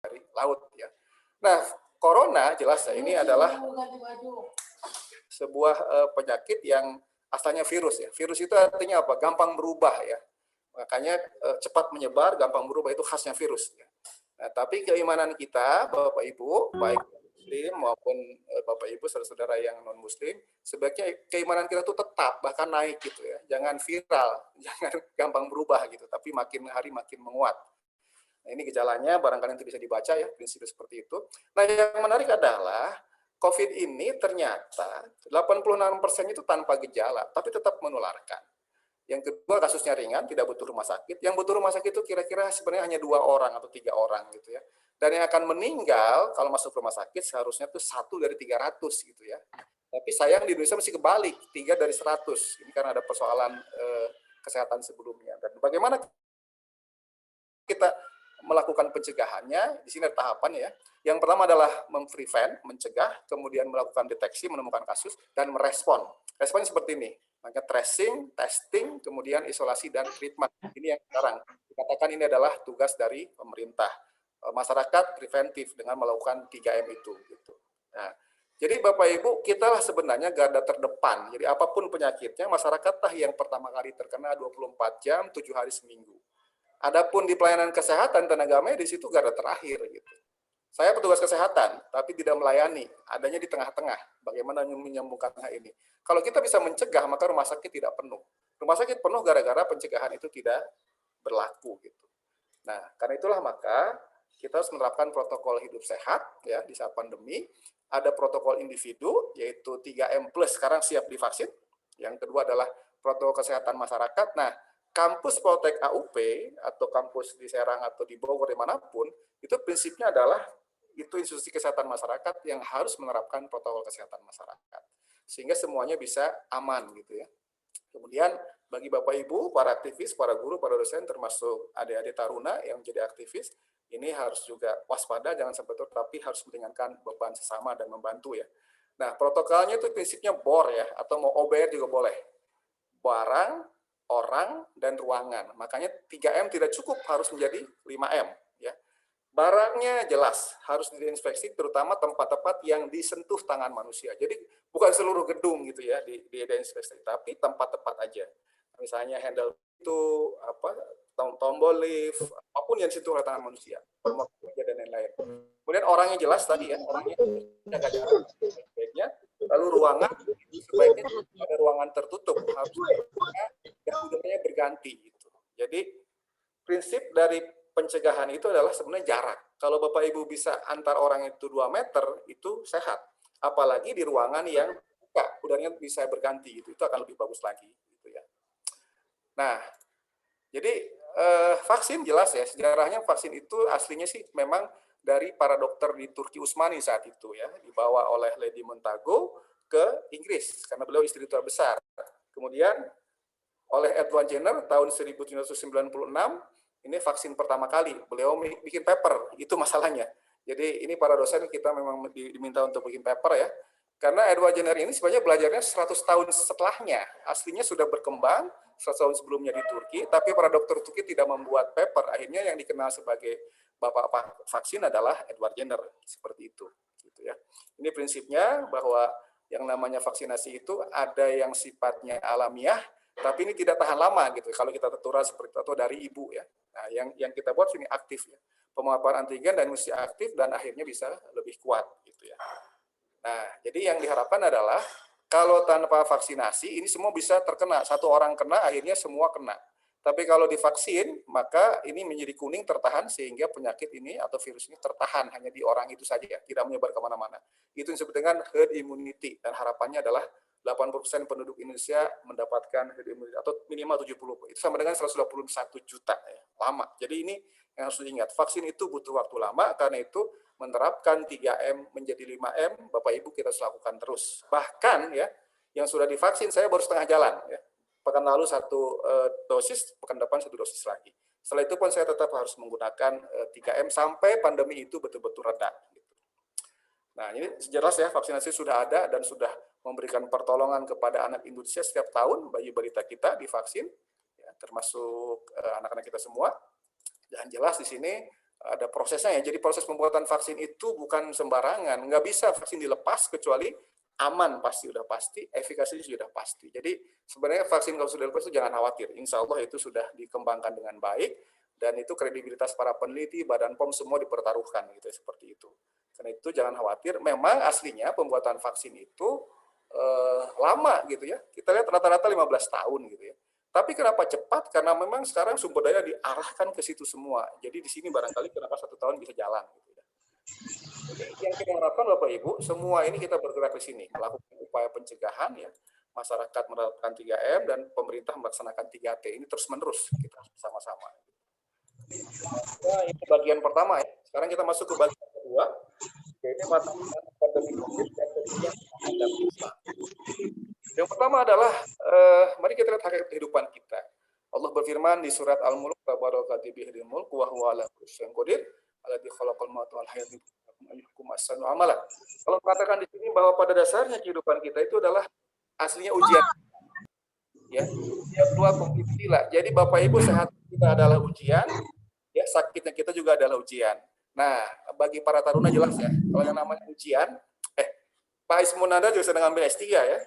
dari laut ya. Nah, corona jelas ya ini adalah sebuah penyakit yang asalnya virus ya. Virus itu artinya apa? Gampang berubah ya. Makanya cepat menyebar, gampang berubah, itu khasnya virus ya. Nah, tapi keimanan kita, Bapak Ibu, baik Muslim maupun Bapak Ibu saudara-saudara yang non Muslim, sebaiknya keimanan kita itu tetap bahkan naik gitu ya. Jangan viral, jangan gampang berubah gitu, tapi makin hari makin menguat. Nah, ini gejalanya barangkali nanti bisa dibaca ya, prinsipnya seperti itu. Nah, yang menarik adalah COVID ini ternyata 86% itu tanpa gejala, tapi tetap menularkan. Yang kedua, kasusnya ringan, tidak butuh rumah sakit. Yang butuh rumah sakit itu kira-kira sebenarnya hanya 2 orang atau 3 orang gitu ya. Dan yang akan meninggal kalau masuk rumah sakit seharusnya itu 1 dari 300 gitu ya. Tapi sayang di Indonesia masih kebalik, 3 dari 100. Ini karena ada persoalan kesehatan sebelumnya. Dan bagaimana kita melakukan pencegahannya? Di sini ada tahapan ya. Yang pertama adalah memprevent, mencegah, kemudian melakukan deteksi, menemukan kasus, dan merespon. Responnya seperti ini. Maka tracing, testing, kemudian isolasi dan treatment. Ini yang sekarang dikatakan ini adalah tugas dari pemerintah. Masyarakat preventif dengan melakukan 3M itu. Gitu. Nah, jadi Bapak Ibu, kita lah sebenarnya garda terdepan. Jadi apapun penyakitnya, masyarakatlah yang pertama kali terkena 24 jam, 7 hari seminggu. Adapun di pelayanan kesehatan, tenaga medis itu garda terakhir. Gitu. Saya petugas kesehatan, tapi tidak melayani, adanya di tengah-tengah. Bagaimana menyambungkan hal ini? Kalau kita bisa mencegah, maka rumah sakit tidak penuh. Rumah sakit penuh gara-gara pencegahan itu tidak berlaku. Gitu. Nah, karena itulah maka kita harus menerapkan protokol hidup sehat ya di saat pandemi. Ada protokol individu, yaitu 3M+, sekarang siap divaksin. Yang kedua adalah protokol kesehatan masyarakat. Nah, kampus Poltek AUP atau kampus di Serang atau di Bogor dimanapun, itu prinsipnya adalah itu institusi kesehatan masyarakat yang harus menerapkan protokol kesehatan masyarakat sehingga semuanya bisa aman gitu ya. Kemudian bagi Bapak Ibu, para aktivis, para guru, para dosen termasuk adik-adik taruna yang menjadi aktivis, ini harus juga waspada, jangan sampai tapi harus meringankan beban sesama dan membantu ya. Nah, protokolnya itu prinsipnya BOR ya, atau mau OBR juga boleh. Barang, orang, dan ruangan. Makanya 3M tidak cukup, harus menjadi 5M ya. Barangnya jelas harus diinspeksi, terutama tempat-tempat yang disentuh tangan manusia. Jadi bukan seluruh gedung gitu ya diinspeksi, tapi tempat-tempat aja. Misalnya handle itu apa, tombol lift, apapun yang disentuh oleh tangan manusia, dan lain-lain. Kemudian orangnya jelas tadi ya, orangnya jaga jarak sebaiknya. Lalu ruangan sebaiknya ada ruangan tertutup, harus udaranya berganti gitu. Jadi prinsip dari pencegahan itu adalah sebenarnya jarak. Kalau Bapak Ibu bisa antar orang itu 2 meter, itu sehat. Apalagi di ruangan yang udaranya bisa berganti, itu akan lebih bagus lagi. Gitu ya. Nah, jadi vaksin jelas ya, sejarahnya vaksin itu aslinya sih memang dari para dokter di Turki Utsmani saat itu ya, dibawa oleh Lady Montagu ke Inggris, karena beliau istri terbesar. Kemudian oleh Edward Jenner tahun 1996, ini vaksin pertama kali, beliau bikin paper, itu masalahnya. Jadi ini para dosen kita memang diminta untuk bikin paper ya. Karena Edward Jenner ini sebenarnya belajarnya 100 tahun setelahnya. Aslinya sudah berkembang 100 tahun sebelumnya di Turki, tapi para dokter Turki tidak membuat paper. Akhirnya yang dikenal sebagai bapak vaksin adalah Edward Jenner, seperti itu. Gitu ya. Ini prinsipnya bahwa yang namanya vaksinasi itu ada yang sifatnya alamiah, tapi ini tidak tahan lama gitu. Kalau kita tertular seperti itu dari ibu ya. Nah, yang kita buat sini aktif ya. Pemaparan antigen dan mesti aktif dan akhirnya bisa lebih kuat gitu ya. Nah, jadi yang diharapkan adalah kalau tanpa vaksinasi ini semua bisa terkena. Satu orang kena akhirnya semua kena. Tapi kalau divaksin, maka ini menjadi kuning tertahan sehingga penyakit ini atau virus ini tertahan hanya di orang itu saja, tidak menyebar kemana-mana. Itu disebut dengan herd immunity dan harapannya adalah 80% penduduk Indonesia mendapatkan herd immunity atau minimal 70. Itu sama dengan 121 juta ya, lama. Jadi ini yang harus diingat, vaksin itu butuh waktu lama, karena itu menerapkan 3M menjadi 5M, Bapak Ibu kita harus lakukan terus. Bahkan ya, yang sudah divaksin saya baru setengah jalan ya. Pekan lalu 1 dosis, pekan depan 1 dosis lagi. Setelah itu pun saya tetap harus menggunakan 3M sampai pandemi itu betul-betul reda. Nah, ini jelas ya, vaksinasi sudah ada dan sudah memberikan pertolongan kepada anak Indonesia setiap tahun, bayi balita kita divaksin, ya, termasuk anak-anak kita semua. Dan jelas di sini ada prosesnya ya. Jadi proses pembuatan vaksin itu bukan sembarangan, nggak bisa vaksin dilepas kecuali aman, pasti sudah pasti, efikasinya sudah pasti. Jadi sebenarnya vaksin kalau sudah dilepas itu jangan khawatir, insya Allah itu sudah dikembangkan dengan baik, dan itu kredibilitas para peneliti, Badan POM semua dipertaruhkan gitu, seperti itu. Karena itu jangan khawatir, memang aslinya pembuatan vaksin itu lama gitu ya. Kita lihat rata-rata 15 tahun gitu ya. Tapi kenapa cepat? Karena memang sekarang sumber daya diarahkan ke situ semua. Jadi di sini barangkali kenapa 1 tahun bisa jalan gitu ya. Jadi yang kita harapkan Bapak Ibu, semua ini kita bergerak di sini, melakukan upaya pencegahan ya, masyarakat menerapkan 3M dan pemerintah melaksanakan 3T. Ini terus-menerus kita bersama-sama. Nah, ini bagian pertama ya. Sekarang kita masuk ke bagian kedua, yaitu pandemi COVID dan kemudian yang pertama adalah mari kita lihat hakikat kehidupan kita. Allah berfirman di surat Al-Mulk, tabarakati bihil mulk wa huwa ala kulli syai'in qadir, alladzi khalaqal mauta wal hayata ayyukum ahsanu amala. Kalau mengatakan di sini bahwa pada dasarnya kehidupan kita itu adalah aslinya ujian. Ya, yang dua pembela. Jadi Bapak Ibu, sehat kita adalah ujian, ya sakitnya kita juga adalah ujian. Nah, bagi para taruna jelas ya, kalau yang namanya ujian, Pak Ismunanda juga sedang ambil S3 ya,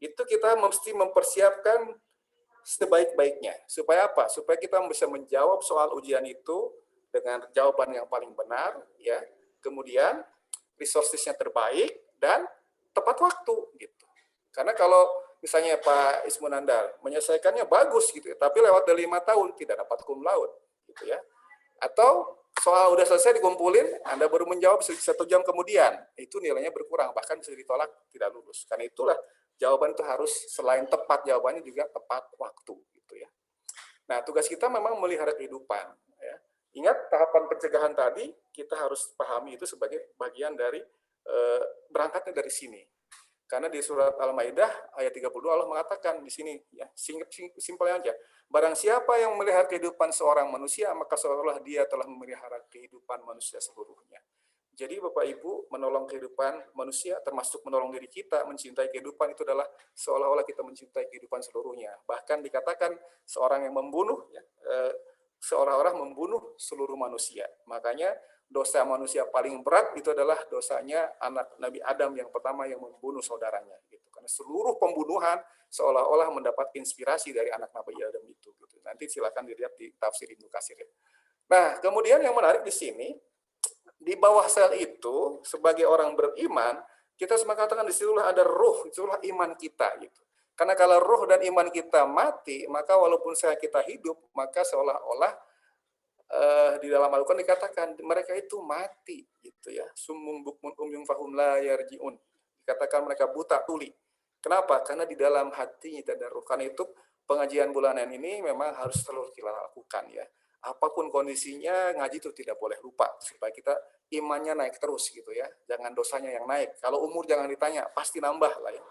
itu kita mesti mempersiapkan sebaik-baiknya. Supaya apa? Supaya kita bisa menjawab soal ujian itu dengan jawaban yang paling benar, ya. Kemudian resources-nya terbaik dan tepat waktu, gitu. Karena kalau misalnya Pak Ismunanda menyelesaikannya bagus gitu, tapi lewat dari 5 tahun tidak dapat cum laude, gitu ya. Atau soal udah selesai dikumpulin, Anda baru menjawab 1 jam kemudian, itu nilainya berkurang, bahkan bisa ditolak, tidak lulus. Karena itulah jawaban itu harus selain tepat jawabannya juga tepat waktu, gitu ya. Nah, tugas kita memang melihara kehidupan. Ya. Ingat tahapan pencegahan tadi, kita harus pahami itu sebagai bagian dari berangkatnya dari sini. Karena di surat Al-Maidah ayat 32 Allah mengatakan di sini ya, simpel aja. Barang siapa yang melihara kehidupan seorang manusia, maka seolah-olah dia telah memelihara kehidupan manusia seluruhnya. Jadi Bapak Ibu, menolong kehidupan manusia termasuk menolong diri kita, mencintai kehidupan itu adalah seolah-olah kita mencintai kehidupan seluruhnya. Bahkan dikatakan seorang yang membunuh ya, seolah-olah membunuh seluruh manusia. Makanya dosa manusia paling berat itu adalah dosanya anak Nabi Adam yang pertama yang membunuh saudaranya. Gitu. Karena seluruh pembunuhan seolah-olah mendapat inspirasi dari anak Nabi Adam itu. Gitu. Nanti silakan dilihat di tafsir Ibnu Katsir. Nah, kemudian yang menarik di sini, di bawah sel itu sebagai orang beriman, kita mengatakan di situlah ada ruh, itulah iman kita. Gitu. Karena kalau ruh dan iman kita mati, maka walaupun saya kita hidup, maka seolah-olah di dalam Al-Quran dikatakan mereka itu mati gitu ya, summum bukmun umyum fahum la yarjiun, dikatakan mereka buta tuli. Kenapa? Karena di dalam hatinya tidak ada ruh. Karena itu pengajian bulanan ini memang harus selalu kita lakukan ya, apapun kondisinya ngaji itu tidak boleh lupa supaya kita imannya naik terus gitu ya, jangan dosanya yang naik. Kalau umur jangan ditanya, pasti nambah lah ya,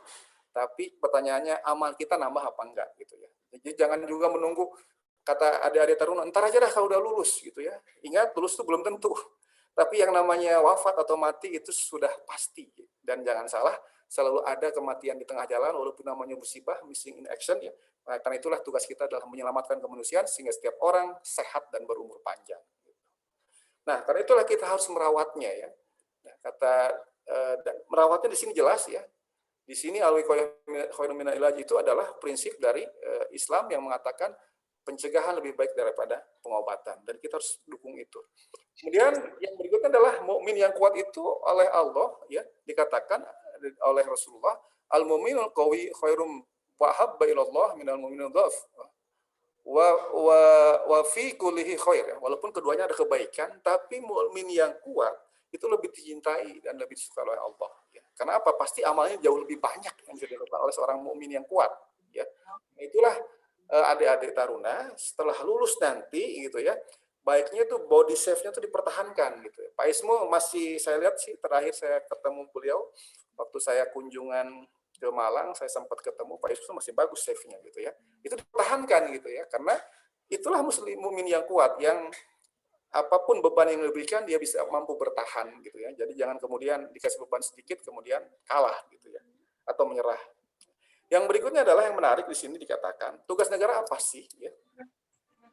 tapi pertanyaannya amal kita nambah apa enggak gitu ya. Jadi jangan juga menunggu kata adik-adik taruna, ntar aja dah kalau udah lulus gitu ya. Ingat, lulus itu belum tentu. Tapi yang namanya wafat atau mati itu sudah pasti. Dan jangan salah, selalu ada kematian di tengah jalan, walaupun namanya musibah, missing in action ya. Nah, karena itulah tugas kita adalah menyelamatkan kemanusiaan sehingga setiap orang sehat dan berumur panjang. Nah, karena itulah kita harus merawatnya ya. Nah, merawatnya di sini jelas ya. Di sini al-wiqayah minal ilaj itu adalah prinsip dari Islam yang mengatakan pencegahan lebih baik daripada pengobatan, dan kita harus dukung itu. Kemudian yang berikutnya adalah mukmin yang kuat itu oleh Allah ya, dikatakan oleh Rasulullah, al-mu'minul qawi khairum wa habba ilallah minal mu'minil dhaf wa fi kullihi khair ya. Walaupun keduanya ada kebaikan, tapi mukmin yang kuat itu lebih dicintai dan lebih disukai oleh Allah ya. Karena apa? Pasti amalnya jauh lebih banyak yang bisa dilakukan oleh seorang mukmin yang kuat ya. Itulah adik-adik taruna setelah lulus nanti gitu ya, baiknya tuh body shape-nya tuh dipertahankan gitu ya. Pak Ismu masih, saya lihat sih terakhir saya ketemu beliau waktu saya kunjungan ke Malang, saya sempat ketemu Pak Ismu masih bagus shape-nya gitu ya. Itu dipertahankan gitu ya, karena itulah muslim mukmin yang kuat, yang apapun beban yang diberikan dia bisa mampu bertahan gitu ya. Jadi jangan kemudian dikasih beban sedikit kemudian kalah gitu ya, atau menyerah. Yang berikutnya adalah yang menarik di sini dikatakan, tugas negara apa sih? Ya.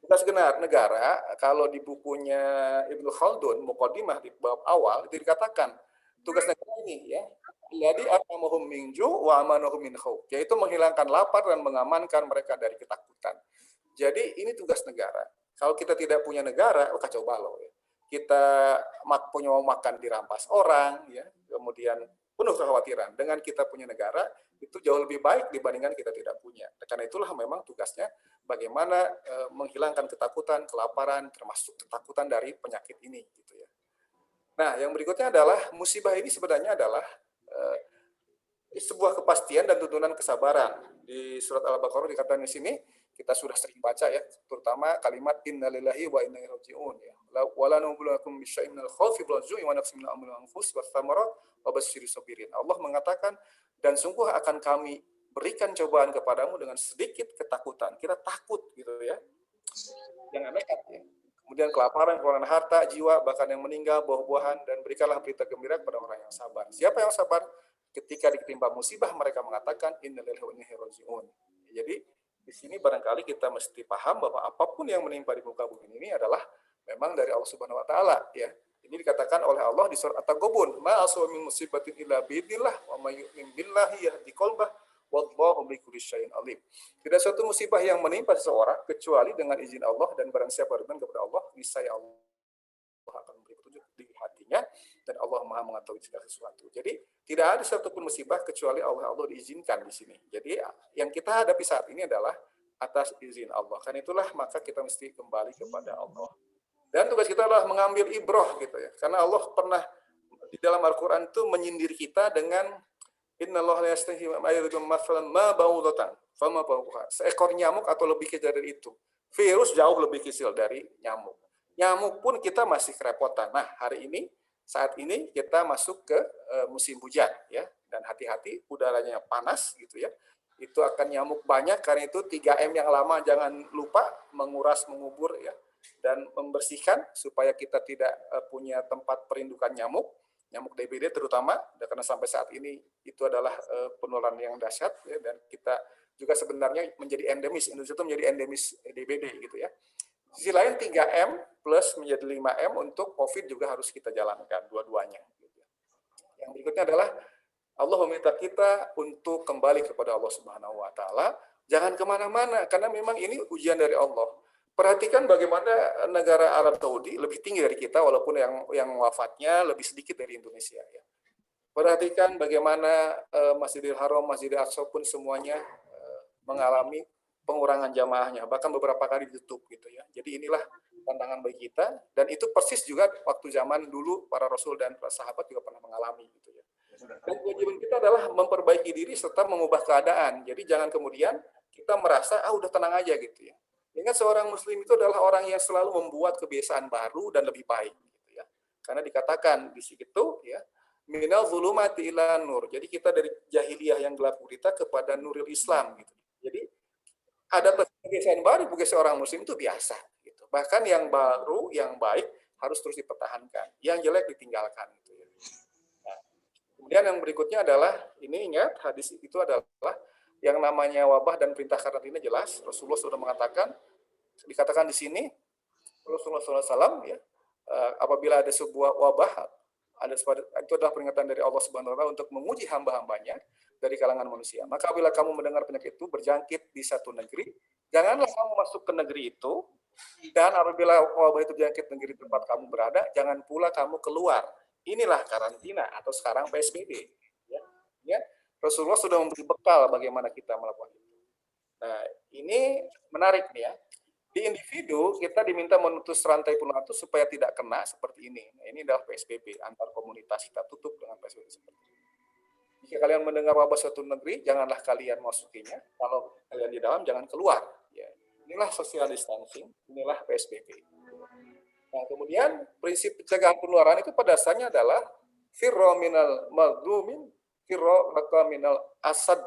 Tugas negara, kalau di bukunya Ibnu Khaldun, Muqaddimah di bab awal, itu dikatakan, tugas negara ini ya, jadi at'amahum min ju' wa amanahum min khauf, yaitu menghilangkan lapar dan mengamankan mereka dari ketakutan. Jadi ini tugas negara. Kalau kita tidak punya negara, kacau balau ya. Kita punya makan dirampas orang, ya, kemudian penuh kekhawatiran. Dengan kita punya negara, itu jauh lebih baik dibandingkan kita tidak punya. Karena itulah memang tugasnya bagaimana menghilangkan ketakutan, kelaparan, termasuk ketakutan dari penyakit ini, gitu ya. Nah, yang berikutnya adalah musibah ini sebenarnya adalah sebuah kepastian dan tuntunan kesabaran. Di surat Al-Baqarah dikatakan di sini, kita sudah sering baca ya, terutama kalimat innalillahi wa inna ilaihi raji'un ya. Wala nubluwakum bisyai'in minal khaufi wal ju'i wa naqsin minal amwali wal anfusi wath thamarat wa basyyiris sabirin. Allah mengatakan, dan sungguh akan kami berikan cobaan kepadamu dengan sedikit ketakutan. Kita takut gitu ya. Jangan nekat ya. Kemudian kelaparan, kekurangan harta, jiwa, bahkan yang meninggal, buah-buahan, dan berikanlah berita gembira kepada orang yang sabar. Siapa yang sabar? Ketika ditimpa musibah, mereka mengatakan innalillahi wa inna ilaihi raji'un. Jadi di sini barangkali kita mesti paham bahwa apapun yang menimpa di muka bumi ini adalah memang dari Allah Subhanahu wa taala ya. Ini dikatakan oleh Allah di surat At-Taghabun, ma asaba min musibatin illa biidznillah wa may yu'min billahi yahdi qalbah wallahu bikulli syai'in alim. Tidak suatu musibah yang menimpa seseorang kecuali dengan izin Allah, dan barang siapa beriman kepada Allah, niscaya Allah akan memberi petunjuk di hatinya, dan Allah Maha mengetahui segala sesuatu. Jadi tidak ada satupun musibah kecuali Allah diizinkan di sini. Jadi yang kita hadapi saat ini adalah atas izin Allah. Karena itulah maka kita mesti kembali kepada Allah. Dan tugas kita adalah mengambil ibroh gitu ya. Karena Allah pernah di dalam Al-Quran itu menyindir kita dengan innallaha la yastahi ma yadhum mathalan ma ba'udatan fama fawqaha. Seekor nyamuk atau lebih kecil dari itu. Virus jauh lebih kecil dari nyamuk. Nyamuk pun kita masih kerepotan. Nah, hari ini saat ini kita masuk ke musim hujan ya, dan hati-hati udaranya panas gitu ya. Itu akan nyamuk banyak, karena itu 3M yang lama jangan lupa, menguras, mengubur ya, dan membersihkan supaya kita tidak punya tempat perindukan nyamuk DBD terutama, karena sampai saat ini itu adalah penularan yang dahsyat ya, dan kita juga sebenarnya menjadi endemis, Indonesia itu menjadi endemis DBD gitu ya. Sisi lain 3M plus menjadi 5M untuk COVID juga harus kita jalankan dua-duanya. Yang berikutnya adalah Allah meminta kita untuk kembali kepada Allah Subhanahu wa taala, jangan kemana-mana, karena memang ini ujian dari Allah. Perhatikan bagaimana negara Arab Saudi lebih tinggi dari kita, walaupun yang wafatnya lebih sedikit dari Indonesia ya. Perhatikan bagaimana Masjidil Haram, Masjidil Aqsa pun semuanya mengalami pengurangan jamaahnya, bahkan beberapa kali ditutup gitu ya. Jadi inilah tantangan bagi kita, dan itu persis juga waktu zaman dulu para rasul dan para sahabat juga pernah mengalami gitu ya. Dan kewajiban kita adalah memperbaiki diri serta mengubah keadaan. Jadi jangan kemudian kita merasa udah tenang aja gitu ya. Ingat, seorang muslim itu adalah orang yang selalu membuat kebiasaan baru dan lebih baik gitu ya. Karena dikatakan di situ ya, minal zulumati ila nur. Jadi kita dari jahiliyah yang gelap gulita kepada nuril Islam gitu. Jadi ada kebiasaan baru bagi seorang muslim itu biasa gitu. Bahkan yang baru, yang baik harus terus dipertahankan. Yang jelek ditinggalkan gitu ya. Nah, kemudian yang berikutnya adalah, ini ingat, hadis itu adalah yang namanya wabah dan perintah karantina jelas. Rasulullah sudah mengatakan, dikatakan di sini Rasulullah SAW ya, apabila ada sebuah wabah, itu adalah peringatan dari Allah Subhanahu wa taala untuk menguji hamba-hambanya dari kalangan manusia. Maka apabila kamu mendengar penyakit itu berjangkit di satu negeri, janganlah kamu masuk ke negeri itu, dan apabila wabah itu berjangkit negeri tempat kamu berada, jangan pula kamu keluar. Inilah karantina atau sekarang PSBB. Ya. Rasulullah sudah memberi bekal bagaimana kita melakukan itu. Nah, ini menarik nih ya. Di individu kita diminta memutus rantai penularan itu supaya tidak kena seperti ini. Nah, ini adalah PSBB, antar komunitas kita tutup dengan PSBB seperti ini. Jika kalian mendengar wabah suatu negeri, janganlah kalian masukinya. Kalau kalian di dalam, jangan keluar. Ya. Inilah social distancing, inilah PSBB. Nah, kemudian prinsip pencegahan penularan itu pada dasarnya adalah firra minal madlumin, firra minal asad.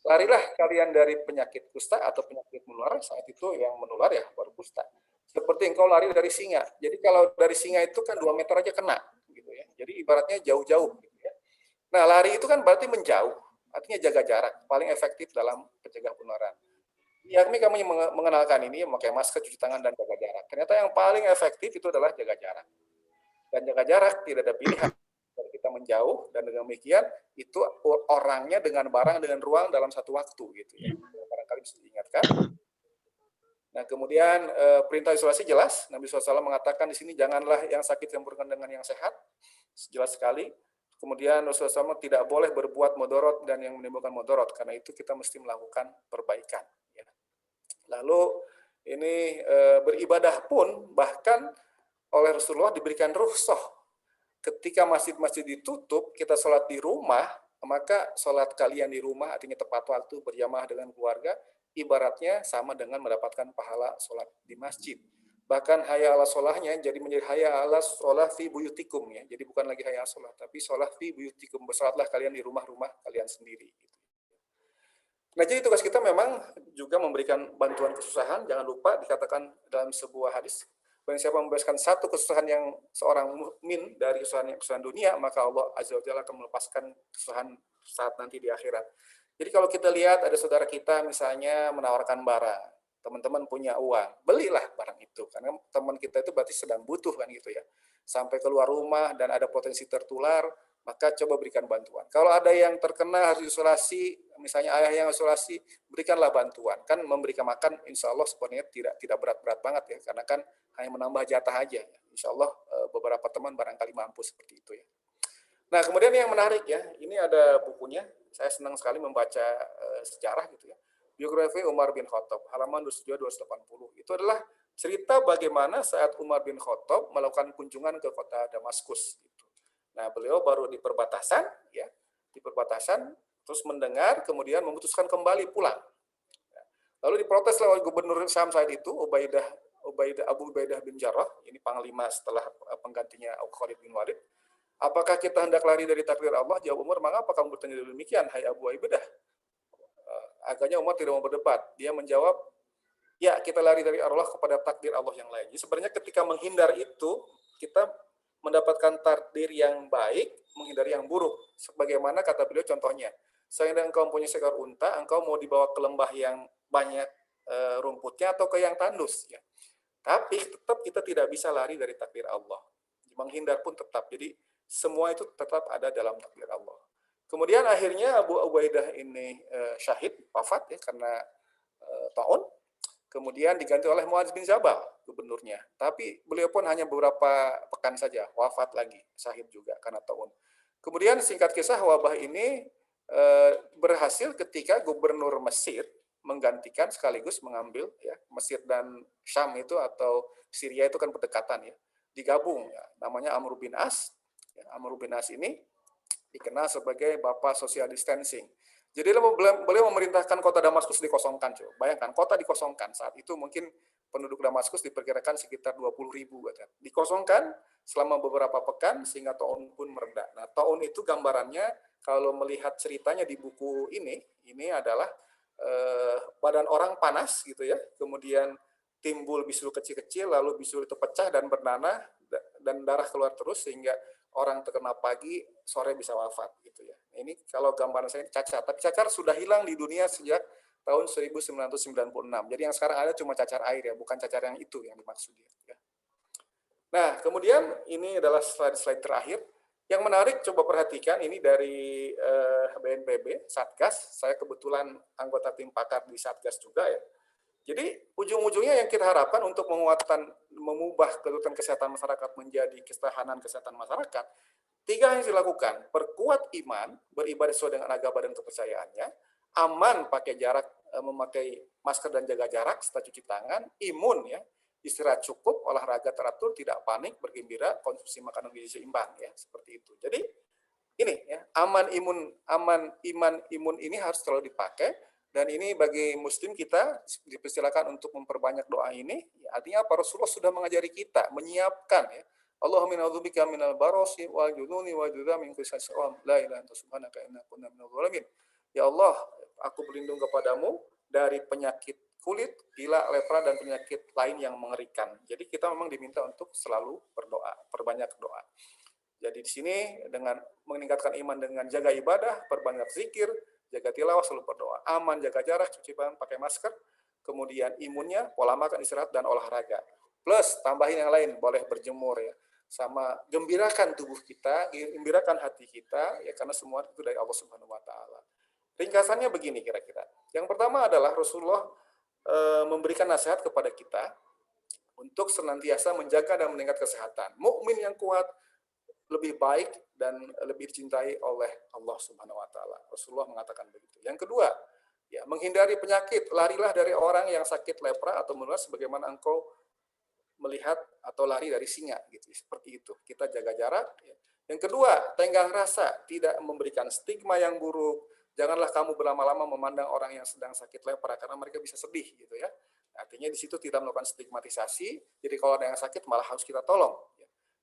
Larilah kalian dari penyakit kusta atau penyakit menular. Saat itu yang menular ya baru kusta. Seperti engkau lari dari singa. Jadi kalau dari singa itu kan 2 meter aja kena gitu ya. Jadi ibaratnya jauh-jauh gitu ya. Nah, lari itu kan berarti menjauh, artinya jaga jarak, paling efektif dalam pencegah penularan. kami mengenalkan ini memakai masker, cuci tangan, dan jaga jarak. Ternyata yang paling efektif itu adalah jaga jarak. Dan jaga jarak tidak ada pilihan. Kita menjauh, dan dengan demikian itu orangnya dengan barang dengan ruang dalam satu waktu gitu ya. Barangkali bisa diingatkan. Nah, kemudian perintah isolasi jelas. Nabi SAW mengatakan di sini janganlah yang sakit yang berhubungan dengan yang sehat. Jelas sekali. Kemudian Rasulullah SAW tidak boleh berbuat mudorot dan yang menimbulkan mudorot. Karena itu kita mesti melakukan perbaikan. Ya. Lalu ini beribadah pun bahkan oleh Rasulullah diberikan rukhsah. Ketika masjid-masjid ditutup, kita sholat di rumah, maka sholat kalian di rumah artinya tepat waktu berjamaah dengan keluarga, ibaratnya sama dengan mendapatkan pahala sholat di masjid. Bahkan hayya ala sholahnya jadi menjadi hayya ala sholah fi buyutikum ya. Jadi bukan lagi hayya ala sholah, tapi sholah fi buyutikum. Bersolatlah kalian di rumah-rumah kalian sendiri. Nah, jadi tugas kita memang juga memberikan bantuan kesusahan. Jangan lupa dikatakan dalam sebuah hadis, barang siapa membebaskan satu kesusahan yang seorang mukmin dari kesusahan dunia, maka Allah Azza wa Jalla akan melepaskan kesusahan saat nanti di akhirat. Jadi kalau kita lihat ada saudara kita misalnya menawarkan barang, teman-teman punya uang, belilah barang itu. Karena teman kita itu berarti sedang butuh kan gitu ya. Sampai keluar rumah dan ada potensi tertular, maka coba berikan bantuan. Kalau ada yang terkena harus isolasi, misalnya ayah yang isolasi, berikanlah bantuan. Kan memberikan makan insya Allah sebenarnya tidak berat-berat banget ya, karena kan hanya menambah jatah aja. Insya Allah beberapa teman barangkali mampu seperti itu ya. Nah, kemudian yang menarik ya, ini ada bukunya. Saya senang sekali membaca sejarah gitu ya. Biografi Umar bin Khattab, halaman 272-280. Itu adalah cerita bagaimana saat Umar bin Khattab melakukan kunjungan ke kota Damaskus. Gitu. Nah, beliau baru di perbatasan, ya, di perbatasan, terus mendengar, kemudian memutuskan kembali pulang. Lalu diprotes oleh Gubernur Syam saat itu, Abu Ubaidah bin Jarrah, ini panglima setelah penggantinya Khalid bin Walid. Apakah kita hendak lari dari takdir Allah? Jawab Umar, mengapa kamu bertanya demikian, hai Abu Ubaidah? Agaknya Umar tidak mau berdebat. Dia menjawab, ya kita lari dari Allah kepada takdir Allah yang lain. Jadi sebenarnya ketika menghindar itu, kita mendapatkan takdir yang baik, menghindari yang buruk. Sebagaimana kata beliau contohnya, seandainya engkau punya seekor unta, engkau mau dibawa ke lembah yang banyak rumputnya atau ke yang tandus. Ya. Tapi tetap kita tidak bisa lari dari takdir Allah. Menghindar pun tetap. Jadi semua itu tetap ada dalam takdir Allah. Kemudian akhirnya Abu Ubaidah ini syahid, wafat ya karena taun. Kemudian diganti oleh Muadz bin Jabal, gubernurnya. Tapi beliau pun hanya beberapa pekan saja, wafat lagi, syahid juga karena taun. Kemudian singkat kisah wabah ini berhasil ketika gubernur Mesir menggantikan sekaligus mengambil ya Mesir dan Syam itu atau Syria itu kan berdekatan ya, digabung ya, namanya Amr bin As. Ya, Amr bin As ini dikenal sebagai bapak social distancing. Jadi beliau memerintahkan kota Damaskus dikosongkan. Coba. Bayangkan, kota dikosongkan. Saat itu mungkin penduduk Damaskus diperkirakan sekitar 20.000. Dikosongkan selama beberapa pekan sehingga taun pun mereda. Nah, taun itu gambarannya, kalau melihat ceritanya di buku ini adalah badan orang panas gitu ya. Kemudian timbul bisul kecil-kecil, lalu bisul itu pecah dan bernanah, dan darah keluar terus sehingga orang terkena pagi, sore bisa wafat gitu ya. Ini kalau gambaran saya cacar, tapi cacar sudah hilang di dunia sejak tahun 1996. Jadi yang sekarang ada cuma cacar air ya, bukan cacar yang itu yang dimaksud ya. Nah, kemudian ini adalah slide terakhir. Yang menarik coba perhatikan ini dari BNPB, Satgas. Saya kebetulan anggota tim pakar di Satgas juga ya. Jadi ujung-ujungnya yang kita harapkan untuk mengubah kedudukan kesehatan masyarakat menjadi ketahanan kesehatan masyarakat, 3 yang dilakukan: perkuat iman, beribadah sesuai dengan agama dan kepercayaannya, aman pakai jarak, memakai masker dan jaga jarak, serta cuci tangan, imun ya, istirahat cukup, olahraga teratur, tidak panik, bergembira, konsumsi makanan gizi seimbang ya, seperti itu. Jadi ini ya, iman imun ini harus selalu dipakai. Dan ini bagi muslim kita dipersilakan untuk memperbanyak doa ini. Ya, artinya apa? Rasulullah sudah mengajari kita menyiapkan ya. Allahumma a'udzubika minal barasi wal jununi wa dzami min kulli syai'in la ilaha illa subhanaka inna kunna minadh dhalimin. Ya Allah, aku berlindung kepadamu dari penyakit kulit, gila, lepra dan penyakit lain yang mengerikan. Jadi kita memang diminta untuk selalu berdoa, perbanyak doa. Jadi di sini dengan meningkatkan iman dengan jaga ibadah, perbanyak zikir, jaga tilawah, selalu berdoa, aman, jaga jarak, cuci tangan, pakai masker. kemudian imunnya, pola makan, istirahat, dan olahraga. Plus tambahin yang lain, boleh berjemur ya, sama gembirakan tubuh kita, gembirakan hati kita ya, karena semua itu dari Allah Subhanahu wa taala. Ringkasannya begini kira-kira. Yang pertama adalah Rasulullah memberikan nasihat kepada kita untuk senantiasa menjaga dan meningkatkan kesehatan. Mukmin yang kuat lebih baik dan lebih dicintai oleh Allah Subhanahu wa taala. Rasulullah mengatakan begitu. Yang kedua, ya, menghindari penyakit, larilah dari orang yang sakit lepra atau menular sebagaimana engkau melihat atau lari dari singa gitu. Seperti itu. Kita jaga jarak ya. Yang kedua, tenggang rasa, tidak memberikan stigma yang buruk. Janganlah kamu berlama-lama memandang orang yang sedang sakit lepra karena mereka bisa sedih gitu ya. Artinya di situ tidak melakukan stigmatisasi. Jadi kalau ada yang sakit malah harus kita tolong.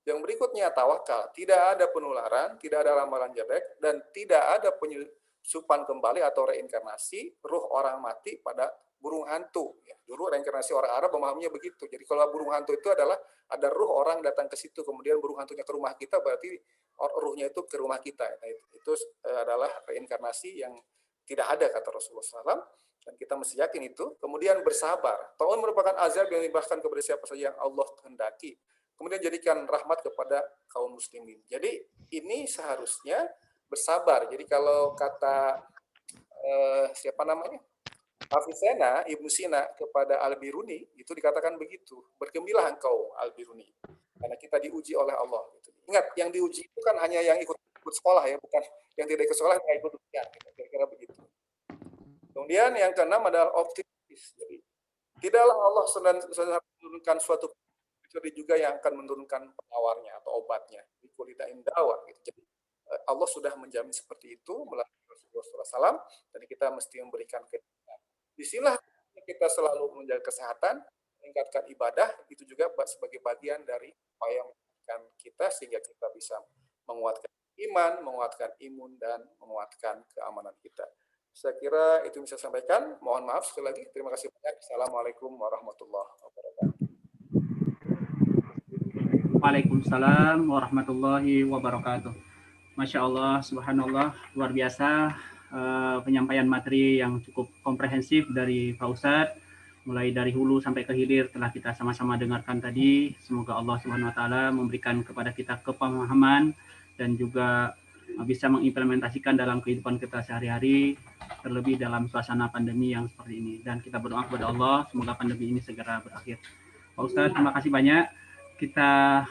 Yang berikutnya tawakal, tidak ada penularan, tidak ada ramalan jelek, dan tidak ada penyusupan kembali atau reinkarnasi ruh orang mati pada burung hantu. Ya, dulu reinkarnasi orang Arab memahaminya begitu. Jadi kalau burung hantu itu adalah ada ruh orang datang ke situ, kemudian burung hantunya ke rumah kita, berarti ruhnya itu ke rumah kita. Nah, itu adalah reinkarnasi yang tidak ada kata Rasulullah SAW, dan kita mesti yakin itu. Kemudian bersabar. Taun merupakan azab yang dibahkan kepada siapa saja yang Allah kehendaki. Kemudian jadikan rahmat kepada kaum muslimin. Jadi ini seharusnya bersabar. Jadi kalau kata siapa namanya? Avicenna, Ibnu Sina kepada Al-Biruni, itu dikatakan begitu. Bergembiralah engkau Al-Biruni. Karena kita diuji oleh Allah. Gitu. Ingat, yang diuji itu kan hanya yang ikut sekolah ya, bukan yang tidak ikut sekolah, yang ikut ujian. Gitu. Kira-kira begitu. Kemudian yang keenam adalah optimis. Jadi tidaklah Allah sedang menurunkan suatu kecuali juga yang akan menurunkan penawarnya atau obatnya di kulitain dawa gitu. Jadi Allah sudah menjamin seperti itu melalui Rasulullah SAW, dan kita mesti memberikan keyakinan. Disinilah kita selalu menjaga kesehatan, meningkatkan ibadah, itu juga sebagai bagian dari upaya meningkatkan kita sehingga kita bisa menguatkan iman, menguatkan imun, dan menguatkan keamanan kita. Saya kira itu bisa saya sampaikan. Mohon maaf sekali lagi. Terima kasih banyak. Assalamualaikum warahmatullahi wabarakatuh. Waalaikumsalam warahmatullahi wabarakatuh. Masya Allah, subhanallah, luar biasa penyampaian materi yang cukup komprehensif dari Pak Ustadz, mulai dari hulu sampai ke hilir telah kita sama-sama dengarkan tadi. Semoga Allah Subhanahu wa taala memberikan kepada kita kepemahaman dan juga bisa mengimplementasikan dalam kehidupan kita sehari-hari, terlebih dalam suasana pandemi yang seperti ini. Dan kita berdoa kepada Allah semoga pandemi ini segera berakhir. Pak Ustadz, terima kasih banyak. Kita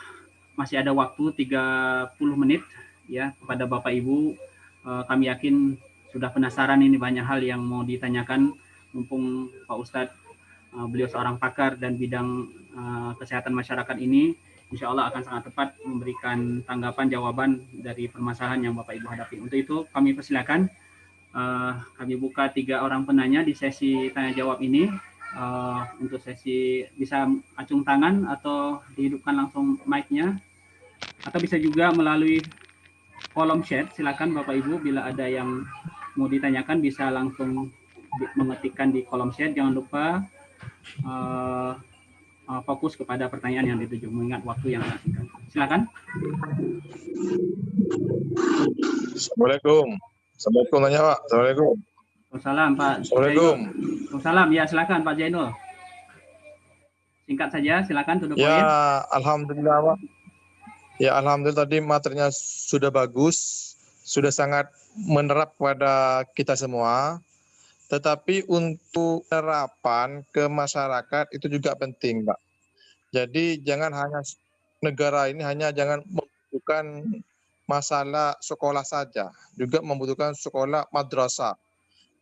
masih ada waktu 30 menit ya kepada Bapak Ibu. Kami yakin sudah penasaran ini banyak hal yang mau ditanyakan, mumpung Pak Ustadz beliau seorang pakar dan bidang kesehatan masyarakat ini, insya Allah akan sangat tepat memberikan tanggapan jawaban dari permasalahan yang Bapak Ibu hadapi. Untuk itu kami persilakan, kami buka 3 orang penanya di sesi tanya jawab ini. Untuk sesi bisa acung tangan atau dihidupkan langsung mic-nya, atau bisa juga melalui kolom chat. Silakan Bapak Ibu, bila ada yang mau ditanyakan bisa langsung mengetikkan di kolom chat. Jangan lupa fokus kepada pertanyaan yang dituju, mengingat waktu yang sangat singkat. Silakan. Assalamualaikum. Assalamualaikum nanya Pak. Assalamualaikum. Waalaikumsalam Pak. Assalamualaikum. Waalaikumsalam. Ya silakan Pak Jainul. Singkat saja, silakan to the point. Ya, alhamdulillah Pak. Ya, alhamdulillah tadi materinya sudah bagus, sudah sangat menerap pada kita semua. Tetapi untuk penerapan ke masyarakat itu juga penting, Pak. Jadi jangan hanya negara ini jangan membutuhkan masalah sekolah saja, juga membutuhkan sekolah madrasah.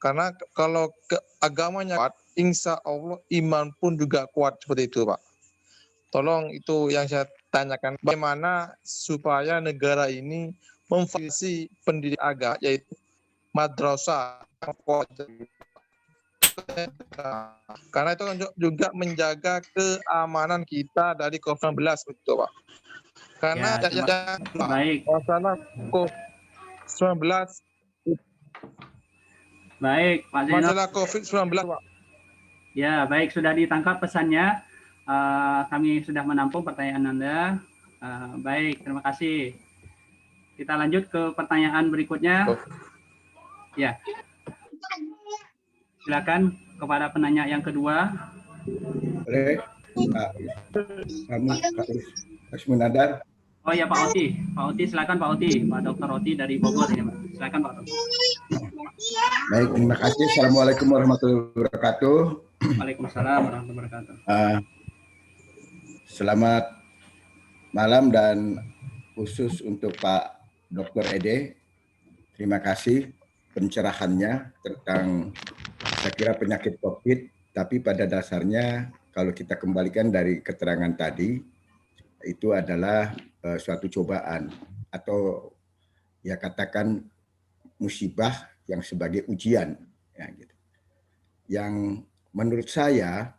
Karena kalau agamanya kuat, insya Allah iman pun juga kuat seperti itu, Pak. Tolong itu yang saya tanyakan, bagaimana supaya negara ini memfasilitasi pendidikan agama, yaitu madrasah. Karena itu kan juga menjaga keamanan kita dari COVID-19, betul Pak. Karena baik. masalah COVID-19. Baik, Pak Zainal. Masalah COVID-19, Pak. Ya, baik, sudah ditangkap pesannya. Kami sudah menampung pertanyaan Anda. Baik, terima kasih. Kita lanjut ke pertanyaan berikutnya. Ya. Silakan kepada penanya yang kedua. Boleh, Pak Harus Munadar. Oh ya Pak Oti silakan Pak Oti, Pak Dr. Oti dari Bogor ini Pak. Silakan Pak Oti. Baik, terima kasih. Assalamualaikum warahmatullahi wabarakatuh. Waalaikumsalam warahmatullahi wabarakatuh. Selamat malam dan khusus untuk Pak Dr. Ede. Terima kasih pencerahannya tentang saya kira penyakit COVID, tapi pada dasarnya kalau kita kembalikan dari keterangan tadi, itu adalah suatu cobaan atau ya katakan musibah yang sebagai ujian. Ya, gitu. Yang menurut saya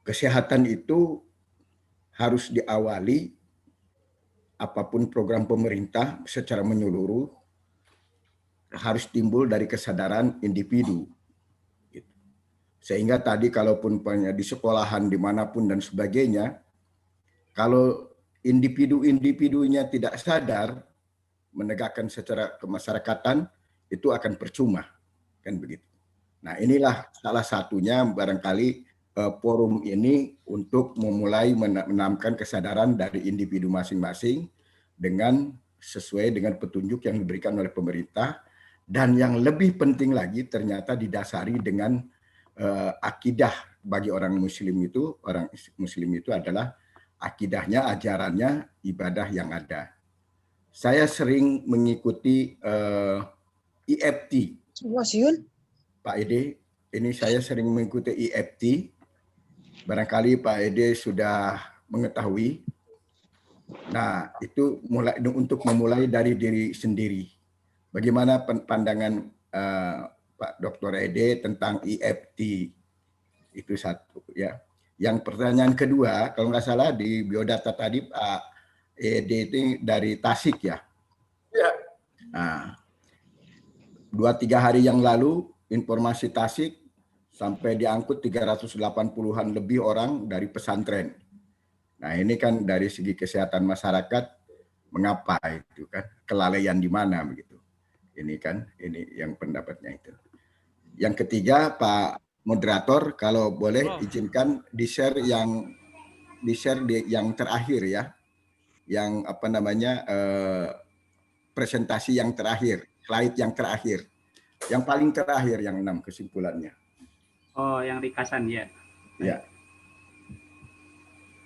kesehatan itu harus diawali apapun program pemerintah secara menyeluruh harus timbul dari kesadaran individu. Gitu. Sehingga tadi kalaupun di sekolahan dimanapun dan sebagainya, kalau individu-individunya tidak sadar menegakkan secara kemasyarakatan, itu akan percuma, kan begitu. Nah, inilah salah satunya barangkali forum ini untuk memulai menanamkan kesadaran dari individu masing-masing dengan sesuai dengan petunjuk yang diberikan oleh pemerintah, dan yang lebih penting lagi ternyata didasari dengan akidah bagi orang Muslim itu adalah akidahnya, ajarannya, ibadah yang ada. Saya sering mengikuti EFT. Pak Ede, ini saya sering mengikuti EFT. Barangkali Pak Ede sudah mengetahui. Nah, itu untuk memulai dari diri sendiri. Bagaimana pandangan Pak Dr. Ede tentang EFT? Itu satu ya. Yang pertanyaan kedua, kalau nggak salah di biodata tadi Pak Ede itu dari Tasik ya. Ya. Nah, 2-3 hari yang lalu informasi Tasik sampai diangkut 380-an lebih orang dari pesantren. Nah, ini kan dari segi kesehatan masyarakat, mengapa itu kan kelalaian di mana begitu. Ini kan ini yang pendapatnya itu. Yang ketiga, Pak moderator, kalau boleh izinkan di-share yang terakhir ya. Yang apa namanya presentasi yang terakhir, slide yang terakhir. Yang paling terakhir yang 6 kesimpulannya. Oh, yang ringkasan ya. Ya.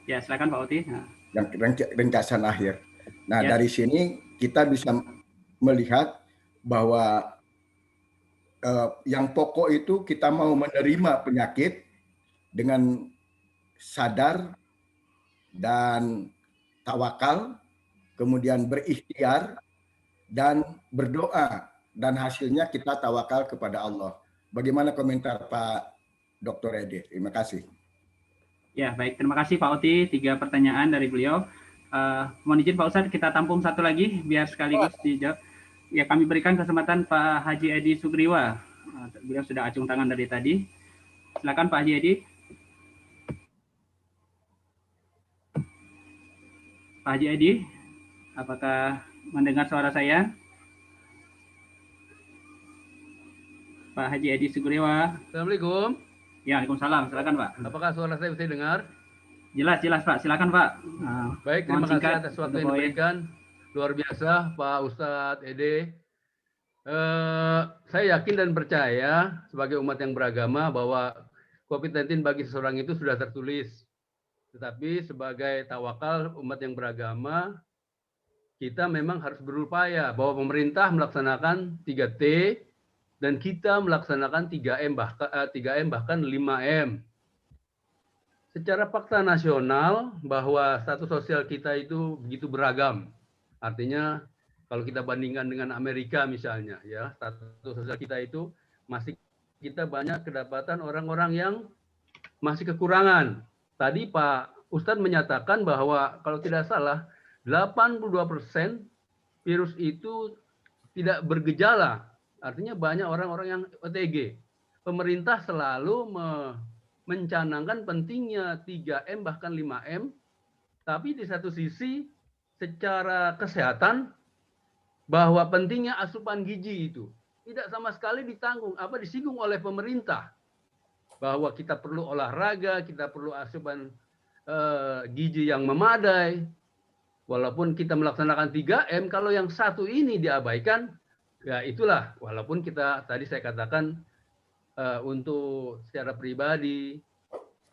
Ya, silakan Pak Oti. Nah. Yang ringkasan akhir. Nah, Ya. dari sini kita bisa melihat bahwa yang pokok itu kita mau menerima penyakit dengan sadar dan tawakal, kemudian berikhtiar dan berdoa, dan hasilnya kita tawakal kepada Allah. Bagaimana komentar Pak Dr. Ede? Terima kasih. Ya, baik. Terima kasih Pak Oti. 3 pertanyaan dari beliau. Mohon izin Pak Ustadz, kita tampung satu lagi biar sekaligus dijawab. Ya, kami berikan kesempatan Pak Haji Edi Sugriwa. Beliau sudah acung tangan dari tadi. Silakan Pak Haji Edi. Pak Haji Edi, apakah mendengar suara saya? Pak Haji Edi Sugriwa. Assalamualaikum. Ya, Waalaikumsalam. Silakan Pak. Apakah suara saya bisa dengar? Jelas Pak. Silakan Pak. Baik, terima kasih atas waktu yang diberikan. Luar biasa Pak Ustadz Ede. Saya yakin dan percaya sebagai umat yang beragama bahwa COVID-19 bagi seseorang itu sudah tertulis. Tetapi sebagai tawakal umat yang beragama, kita memang harus berupaya bahwa pemerintah melaksanakan 3T dan kita melaksanakan 3M bahkan 5M. Secara fakta nasional bahwa status sosial kita itu begitu beragam. Artinya kalau kita bandingkan dengan Amerika misalnya, ya status sosial kita itu masih kita banyak kedapatan orang-orang yang masih kekurangan. Tadi Pak Ustadz menyatakan bahwa kalau tidak salah 82% virus itu tidak bergejala. Artinya banyak orang-orang yang OTG. Pemerintah selalu mencanangkan pentingnya 3M bahkan 5M, tapi di satu sisi secara kesehatan bahwa pentingnya asupan gizi itu. tidak sama sekali disinggung oleh pemerintah bahwa kita perlu olahraga, kita perlu asupan gizi yang memadai. Walaupun kita melaksanakan 3M, kalau yang satu ini diabaikan, ya itulah. Walaupun kita tadi saya katakan untuk secara pribadi,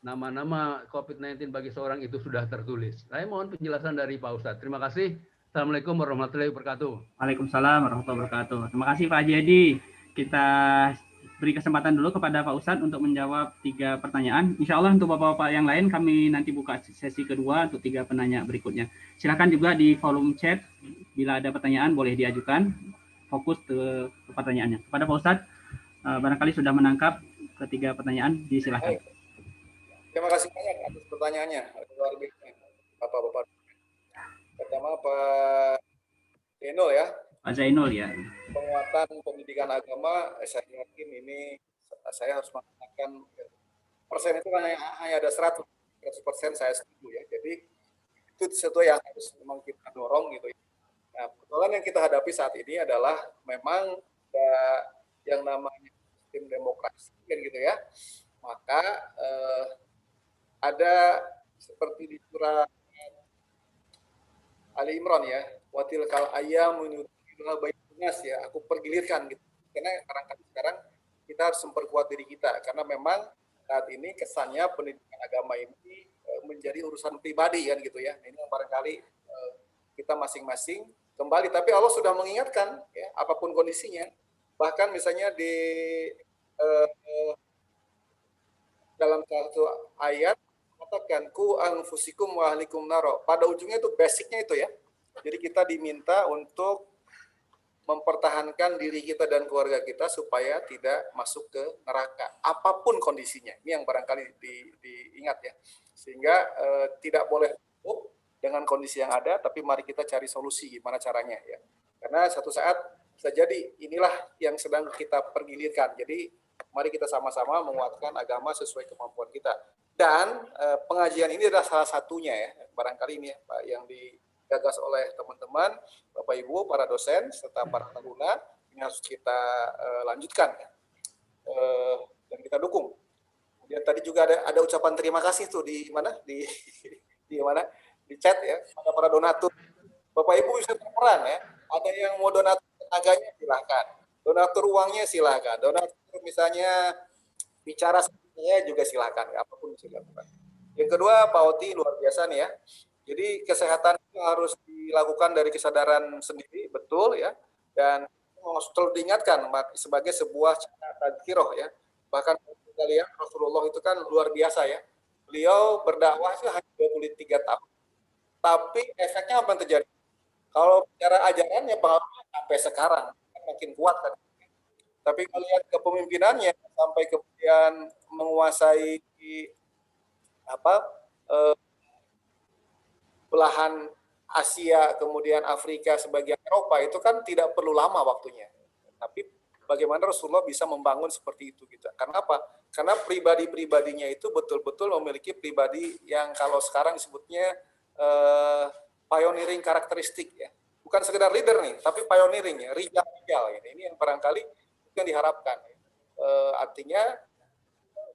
nama-nama COVID-19 bagi seorang itu sudah tertulis. Saya mohon penjelasan dari Pak Ustadz. Terima kasih. Assalamualaikum warahmatullahi wabarakatuh. Waalaikumsalam warahmatullahi wabarakatuh. Terima kasih Pak Haji Edi. Kita beri kesempatan dulu kepada Pak Ustadz untuk menjawab 3 pertanyaan. Insya Allah untuk Bapak-Bapak yang lain kami nanti buka sesi kedua untuk 3 penanya berikutnya. Silakan juga di kolom chat bila ada pertanyaan boleh diajukan. Fokus ke pertanyaannya. Kepada Pak Ustadz, barangkali sudah menangkap ketiga pertanyaan, disilakan. Terima kasih banyak atas pertanyaannya. Luar biasa, Bapak-Bapak. Pertama Pak Zainul ya. Pak Zainul ya. Penguatan pendidikan agama, saya yakin ini saya harus mengatakan persen itu hanya ada 100% saya setuju ya. Jadi itu sesuatu yang harus memang kita dorong gitu ya. Nah, persoalan yang kita hadapi saat ini adalah memang yang namanya sistem demokrasi kan gitu ya. Maka ada seperti di surah Ali Imran ya, watil kal ayam menudulah baiknas ya, aku pergilirkan gitu. Karena sekarang kita harus memperkuat diri kita karena memang saat ini kesannya pendidikan agama ini menjadi urusan pribadi kan gitu ya. Ini yang barangkali kita masing-masing kembali, tapi Allah sudah mengingatkan ya, apapun kondisinya. Bahkan misalnya di dalam satu ayat katakan ku anfusikum wa ahlikum naro. Pada ujungnya itu basicnya itu ya. Jadi kita diminta untuk mempertahankan diri kita dan keluarga kita supaya tidak masuk ke neraka apapun kondisinya. Ini yang barangkali diingat ya. Sehingga tidak boleh cukup dengan kondisi yang ada, tapi mari kita cari solusi gimana caranya ya. Karena satu saat bisa jadi inilah yang sedang kita pergilirkan. Jadi mari kita sama-sama menguatkan agama sesuai kemampuan kita. Dan pengajian ini adalah salah satunya ya, barangkali ini ya, Pak, yang digagas oleh teman-teman, Bapak Ibu, para dosen, serta para taruna, ini harus kita lanjutkan ya. Dan kita dukung. Kemudian tadi juga ada ucapan terima kasih tuh di mana? Di mana? Di chat ya, pada para donatur. Bapak Ibu bisa berperan ya, ada yang mau donatur tenaganya silahkan, donatur uangnya silahkan, donatur misalnya bicara ya juga silakan, apapun bisa dilakukan. Yang kedua, Pak Oti luar biasa nih ya. Jadi kesehatan itu harus dilakukan dari kesadaran sendiri, betul ya. Dan selalu diingatkan sebagai sebuah tadzkirah ya. Bahkan kita lihat Rasulullah itu kan luar biasa ya. Beliau berdakwah itu hanya 23 tahun. Tapi efeknya apa yang terjadi? Kalau bicara ajarannya pengaruhnya sampai sekarang makin kuat kan. Tapi melihat kepemimpinannya sampai kemudian menguasai belahan Asia, kemudian Afrika, sebagian Eropa, itu kan tidak perlu lama waktunya. Tapi bagaimana Rasulullah bisa membangun seperti itu gitu. Karena apa? Karena pribadi-pribadinya itu betul-betul memiliki pribadi yang kalau sekarang disebutnya pioneering karakteristik ya. Bukan sekedar leader nih, tapi pioneering ya, rijal-rijal. Ini yang barangkali yang diharapkan. Artinya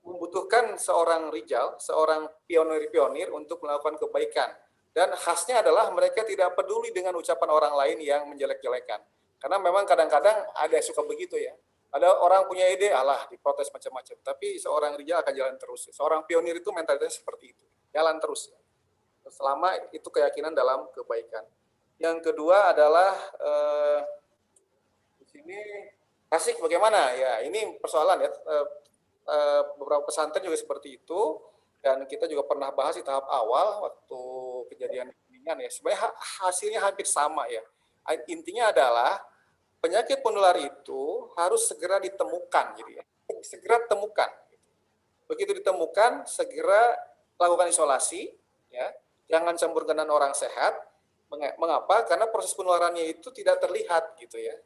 membutuhkan seorang rijal, seorang pionir-pionir untuk melakukan kebaikan. Dan khasnya adalah mereka tidak peduli dengan ucapan orang lain yang menjelek-jelekan. Karena memang kadang-kadang ada suka begitu ya. Ada orang punya ide, alah diprotes macam-macam. Tapi seorang rijal akan jalan terus. Seorang pionir itu mentalitasnya seperti itu. Jalan terus. Selama itu keyakinan dalam kebaikan. Yang kedua adalah di sini Tasik bagaimana? Ya, ini persoalan ya. Beberapa pesantren juga seperti itu, dan kita juga pernah bahas di tahap awal waktu kejadian kuningan ya. Sebenarnya hasilnya hampir sama ya. Intinya adalah penyakit penular itu harus segera ditemukan, gitu ya. Segera temukan. Begitu ditemukan, segera lakukan isolasi, ya. Jangan campur dengan orang sehat. Mengapa? Karena proses penularannya itu tidak terlihat, gitu ya.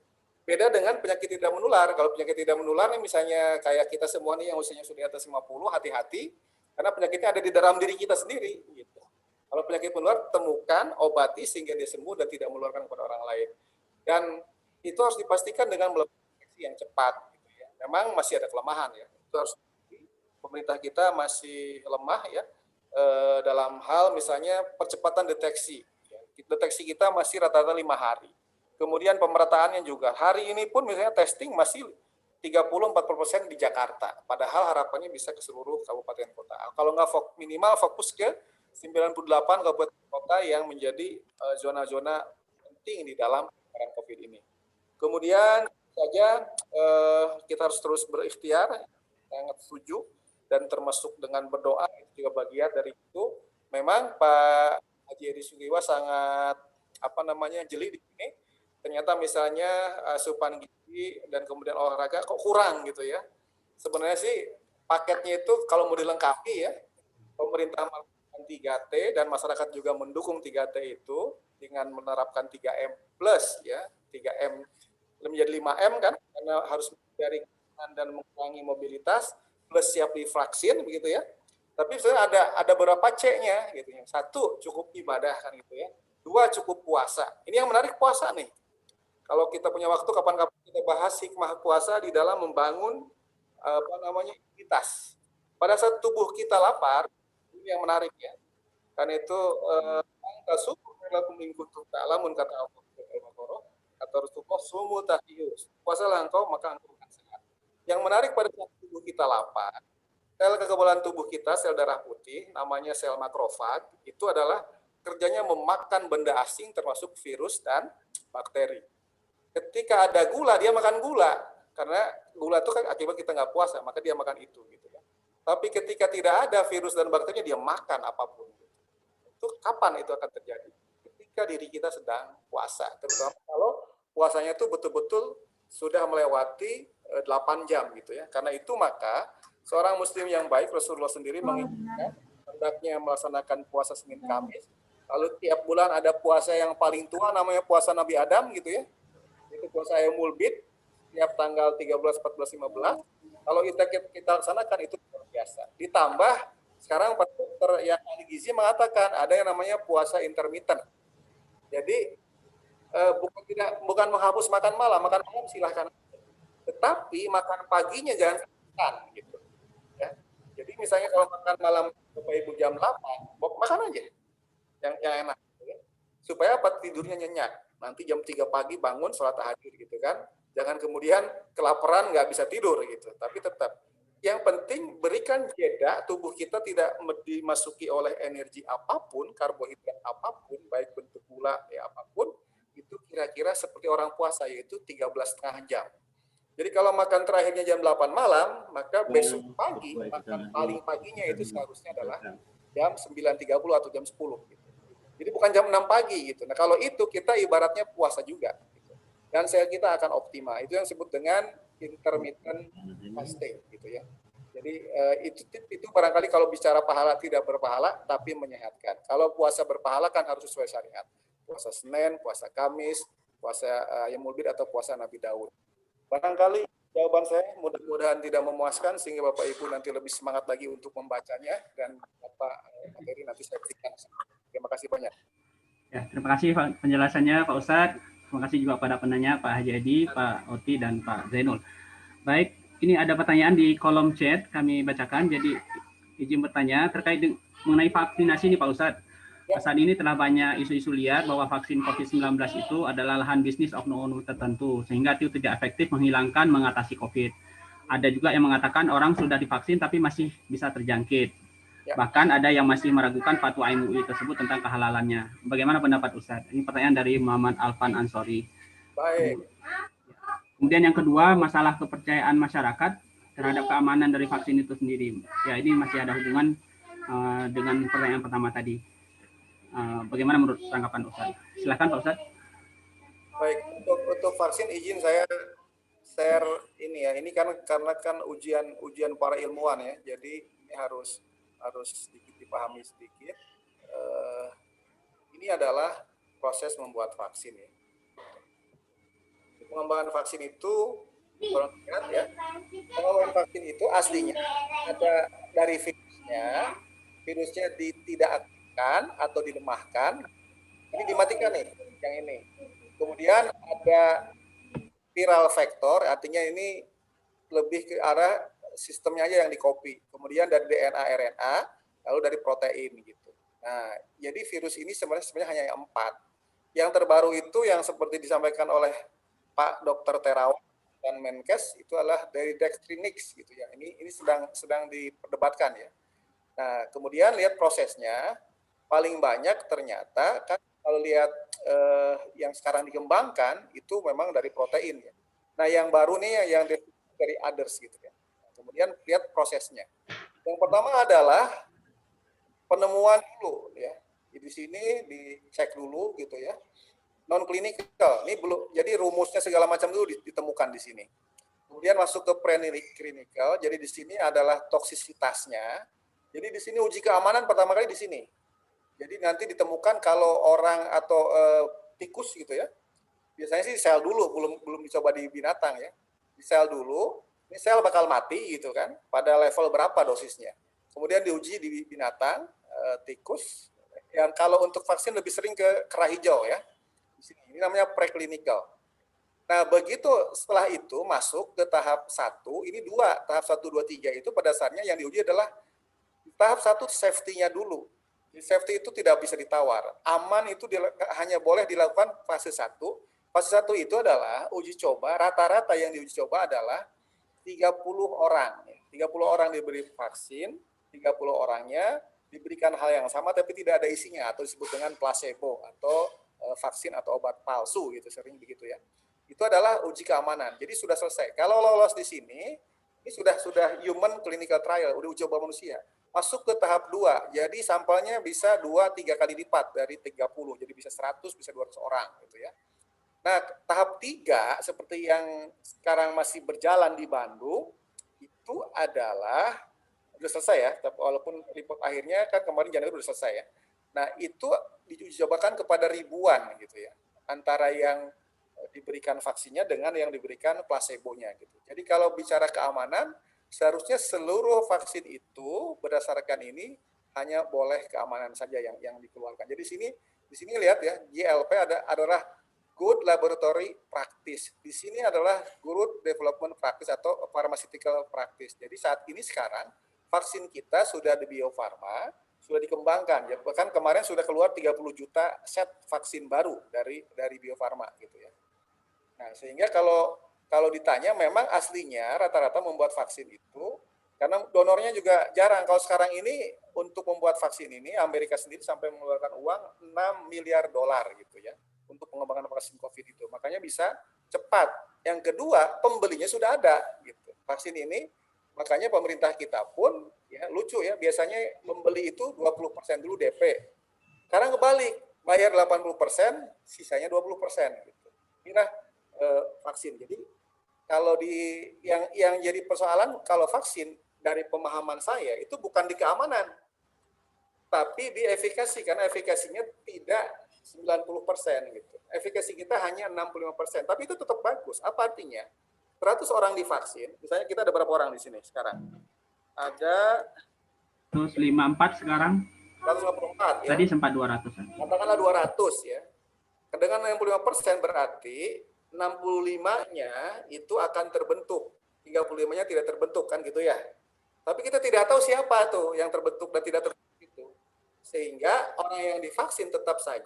Beda dengan penyakit tidak menular. Kalau penyakit tidak menular, misalnya kayak kita semua nih yang usianya sudah di atas 50, hati-hati, karena penyakitnya ada di dalam diri kita sendiri. Gitu. Kalau penyakit menular, temukan, obati sehingga dia sembuh dan tidak menularkan kepada orang lain. Dan itu harus dipastikan dengan melakukan deteksi vaksinasi yang cepat. Gitu ya. Memang masih ada kelemahan ya. Itu harus pemerintah kita masih lemah ya dalam hal misalnya percepatan deteksi. Ya. Deteksi kita masih rata-rata 5 hari. Kemudian pemerataannya juga. Hari ini pun misalnya testing masih 30-40% di Jakarta. Padahal harapannya bisa ke seluruh kabupaten kota. Kalau nggak minimal fokus ke 98 kabupaten kota yang menjadi zona-zona penting di dalam penanganan COVID ini. Kemudian saja kita harus terus berikhtiar, sangat setuju, dan termasuk dengan berdoa itu juga bagian dari itu. Memang Pak Haji Edi Suliwa sangat jeli di sini. Ternyata misalnya asupan gizi dan kemudian olahraga kok kurang gitu ya. Sebenarnya sih paketnya itu kalau mau dilengkapi ya, pemerintah melakukan 3T dan masyarakat juga mendukung 3T itu dengan menerapkan 3M plus ya, 3M menjadi 5M kan, karena harus menghindari dan mengurangi mobilitas plus siap divaksin begitu ya. Tapi sebenarnya ada beberapa C-nya gitu ya. 1 cukup ibadah kan gitu ya. 2 cukup puasa. Ini yang menarik puasa nih. Kalau kita punya waktu kapan-kapan kita bahas hikmah puasa di dalam membangun imunitas. Pada saat tubuh kita lapar, ini yang menarik ya. Karena itu tasubur lakum in kuntum ta'lamun kata Allah kata Rasulullah sumu tahiyus. Puasalah engkau maka engkau akan sehat. Yang menarik pada saat tubuh kita lapar, sel kekebalan tubuh kita, sel darah putih, namanya sel makrofag, itu adalah kerjanya memakan benda asing termasuk virus dan bakteri. Ketika ada gula, dia makan gula. Karena gula itu kan akibat kita nggak puasa, maka dia makan itu. Gitu ya. Tapi ketika tidak ada virus dan bakterinya, dia makan apapun. Itu kapan itu akan terjadi? Ketika diri kita sedang puasa. Terutama kalau puasanya itu betul-betul sudah melewati 8 jam. Gitu ya. Karena itu maka seorang muslim yang baik, Rasulullah sendiri menginginkan hendaknya melaksanakan puasa Senin Kamis. Lalu tiap bulan ada puasa yang paling tua, namanya puasa Nabi Adam gitu ya. Itu puasa Yaumul Bid tiap tanggal 13, 14, 15. Kalau kita laksanakan itu luar biasa. Ditambah sekarang Pak Dokter yang ahli gizi mengatakan ada yang namanya puasa intermittent. Jadi bukan menghapus makan malam silahkan. Tetapi makan paginya jangan makan gitu. Ya. Jadi misalnya kalau makan malam Bapak Ibu jam 8, makan aja yang enak. Ya. Supaya tidurnya nyenyak. Nanti jam 3 pagi bangun sholat tahajud gitu kan. Jangan kemudian kelaparan nggak bisa tidur gitu. Tapi tetap yang penting berikan jeda, tubuh kita tidak dimasuki oleh energi apapun, karbohidrat apapun, baik bentuk gula ya apapun, itu kira-kira seperti orang puasa yaitu 13,5 jam. Jadi kalau makan terakhirnya jam 8 malam, maka besok pagi, makan paling paginya itu seharusnya adalah jam 9.30 atau jam 10 gitu. Jadi bukan jam 6 pagi gitu. Nah kalau itu kita ibaratnya puasa juga. Gitu. Dan sel kita akan optimal. Itu yang disebut dengan intermittent fasting gitu ya. Jadi itu barangkali kalau bicara pahala tidak berpahala tapi menyehatkan. Kalau puasa berpahala kan harus sesuai syariat. Puasa Senin, puasa Kamis, puasa Yaumul Bid atau puasa Nabi Daud. Barangkali jawaban saya mudah-mudahan tidak memuaskan sehingga Bapak Ibu nanti lebih semangat lagi untuk membacanya dan Bapak materi nanti saya berikan. Terima kasih banyak. Ya, terima kasih penjelasannya Pak Ustadz. Terima kasih juga pada penanya Pak Haji Edi, Pak Oti, dan Pak Zainul. Baik, ini ada pertanyaan di kolom chat kami bacakan. Jadi izin bertanya terkait mengenai vaksinasi nih Pak Ustadz. Saat ini telah banyak isu-isu liar bahwa vaksin COVID-19 itu adalah lahan bisnis oknum-oknum tertentu sehingga itu tidak efektif mengatasi COVID. Ada juga yang mengatakan orang sudah divaksin tapi masih bisa terjangkit. Bahkan ada yang masih meragukan fatwa MUI tersebut tentang kehalalannya. Bagaimana pendapat Ustaz? Ini pertanyaan dari Muhammad Alfan Ansori. Baik. Kemudian yang kedua, masalah kepercayaan masyarakat terhadap keamanan dari vaksin itu sendiri. Ya, ini masih ada hubungan dengan pertanyaan pertama tadi. Bagaimana menurut tanggapan Ustaz? Silakan Pak Ustaz. Baik, untuk vaksin izin saya share ini ya. Ini kan karena kan ujian para ilmuwan ya. Jadi ini harus sedikit dipahami sedikit. Ini adalah proses membuat vaksin ya. Pengembangan vaksin itu orang lihat ya. Pengembangan vaksin itu aslinya ada dari virusnya tidak aktifkan atau dilemahkan. Ini dimatikan nih, yang ini. Kemudian ada viral vektor, artinya ini lebih ke arah sistemnya aja yang di-copy. Kemudian dari DNA, RNA, lalu dari protein gitu. Nah, jadi virus ini sebenarnya hanya 4. Yang terbaru itu yang seperti disampaikan oleh Pak Dr. Terawan dan Menkes itu adalah dari Dextrinix gitu ya. Ini sedang diperdebatkan ya. Nah, kemudian lihat prosesnya, paling banyak ternyata kan kalau lihat yang sekarang dikembangkan itu memang dari protein ya. Nah, yang baru nih yang dari others gitu ya. Kemudian lihat prosesnya. Yang pertama adalah penemuan dulu ya. Di sini dicek dulu gitu ya. Non klinikal. Ini belum, jadi rumusnya segala macam dulu ditemukan di sini. Kemudian masuk ke pre-clinical. Jadi di sini adalah toksisitasnya. Jadi di sini uji keamanan pertama kali di sini. Jadi nanti ditemukan kalau orang atau tikus gitu ya. Biasanya sih sel dulu, belum dicoba di binatang ya. Di sel dulu, ini sel bakal mati gitu kan. Pada level berapa dosisnya. Kemudian diuji di binatang, tikus. Yang kalau untuk vaksin lebih sering ke kerah hijau ya. Di sini. Ini namanya preclinical. Nah, begitu setelah itu masuk ke tahap 1, ini 2, tahap 1, 2, 3 itu pada dasarnya yang diuji adalah tahap 1 safety-nya dulu. Di safety itu tidak bisa ditawar. Aman itu hanya boleh dilakukan fase 1. Fase 1 itu adalah uji coba, rata-rata yang diuji coba adalah 30 orang. 30 orang diberi vaksin, 30 orangnya diberikan hal yang sama tapi tidak ada isinya atau disebut dengan placebo atau vaksin atau obat palsu gitu, sering begitu ya. Itu adalah uji keamanan. Jadi sudah selesai. Kalau lolos di sini, ini sudah human clinical trial, udah uji coba manusia. Masuk ke tahap 2. Jadi sampelnya bisa 2-3 kali lipat dari 30. Jadi bisa 100, bisa 200 orang gitu ya. Nah, tahap 3 seperti yang sekarang masih berjalan di Bandung itu adalah sudah selesai ya, walaupun report akhirnya kan kemarin Januari sudah selesai ya. Nah, itu diuji cobakan kepada ribuan gitu ya. Antara yang diberikan vaksinnya dengan yang diberikan placebo-nya gitu. Jadi kalau bicara keamanan, seharusnya seluruh vaksin itu berdasarkan ini hanya boleh keamanan saja yang dikeluarkan. Jadi di sini lihat ya, GLP adalah Good Laboratory Practice. Di sini adalah Good Development Practice atau Pharmaceutical Practice. Jadi saat ini sekarang vaksin kita sudah di Bio Farma, sudah dikembangkan. Ya, bahkan kemarin sudah keluar 30 juta set vaksin baru dari Bio Farma gitu ya. Nah, sehingga kalau ditanya memang aslinya rata-rata membuat vaksin itu karena donornya juga jarang. Kalau sekarang ini untuk membuat vaksin ini Amerika sendiri sampai mengeluarkan uang 6 miliar dolar gitu ya untuk pengembangan vaksin COVID itu. Makanya bisa cepat. Yang kedua, pembelinya sudah ada gitu. Vaksin ini makanya pemerintah kita pun ya lucu ya, biasanya membeli itu 20% dulu DP. Sekarang kebalik, bayar 80%, sisanya 20% gitu. Inilah vaksin. Jadi kalau yang jadi persoalan kalau vaksin dari pemahaman saya itu bukan di keamanan, tapi di efikasi karena efikasinya tidak 90% gitu. Efikasi kita hanya 65%, tapi itu tetap bagus. Apa artinya? 100 orang divaksin, misalnya kita ada berapa orang di sini sekarang? Ada 154 sekarang. 154 ya. Tadi sempat 200. Katakanlah 200 ya. Dengan 65% berarti 65-nya itu akan terbentuk, 35-nya tidak terbentuk kan gitu ya. Tapi kita tidak tahu siapa tuh yang terbentuk dan tidak terbentuk itu. Sehingga orang yang divaksin tetap saja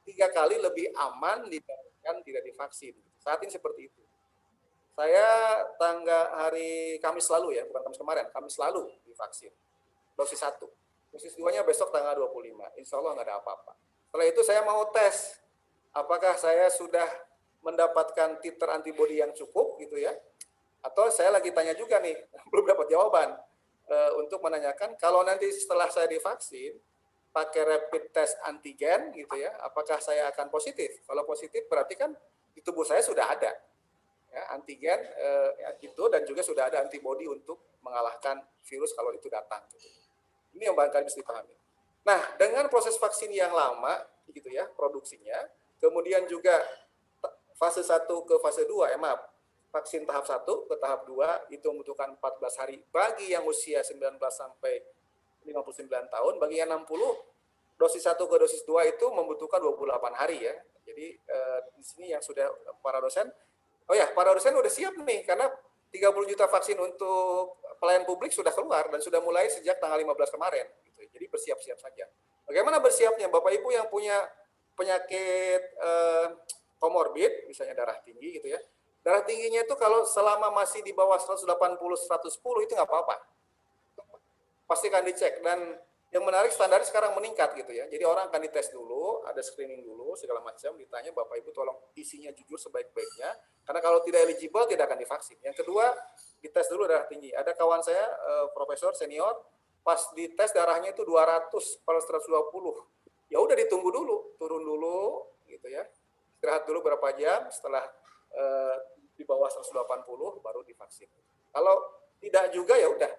3 kali lebih aman dibandingkan tidak divaksin. Saat ini seperti itu. Saya hari Kamis lalu ya, bukan Kamis kemarin, Kamis lalu divaksin. Dosis 1. Dosis 2-nya besok tanggal 25. Insya Allah nggak ada apa-apa. Setelah itu saya mau tes. Apakah saya sudah mendapatkan titer antibodi yang cukup gitu ya, atau saya lagi tanya juga nih belum dapat jawaban untuk menanyakan kalau nanti setelah saya divaksin pakai rapid test antigen gitu ya, apakah saya akan positif? Kalau positif berarti kan di tubuh saya sudah ada ya, antigen itu dan juga sudah ada antibodi untuk mengalahkan virus kalau itu datang. Gitu. Ini yang barangkali bisa dipahami. Nah, dengan proses vaksin yang lama gitu ya produksinya, kemudian juga fase 1 ke fase 2, vaksin tahap 1 ke tahap 2 itu membutuhkan 14 hari bagi yang usia 19 sampai 59 tahun, bagi yang 60 dosis 1 ke dosis 2 itu membutuhkan 28 hari ya. Jadi di sini yang sudah para dosen Oh ya, para dosen udah siap nih, karena 30 juta vaksin untuk pelayan publik sudah keluar dan sudah mulai sejak tanggal 15 kemarin. Gitu. Jadi bersiap-siap saja. Bagaimana bersiapnya? Bapak Ibu yang punya penyakit komorbid, misalnya darah tinggi gitu ya. Darah tingginya itu kalau selama masih di bawah 180-110 itu nggak apa-apa. Pastikan dicek. Dan yang menarik standar sekarang meningkat gitu ya. Jadi orang akan dites dulu, ada screening dulu segala macam, ditanya Bapak Ibu tolong isinya jujur sebaik-baiknya. Karena kalau tidak eligible tidak akan divaksin. Yang kedua, dites dulu darah tinggi. Ada kawan saya profesor senior pas dites darahnya itu 200 per 120. Ya udah ditunggu dulu, turun dulu gitu ya. Istirahat dulu berapa jam, setelah di bawah 180 baru divaksin. Kalau tidak juga ya udah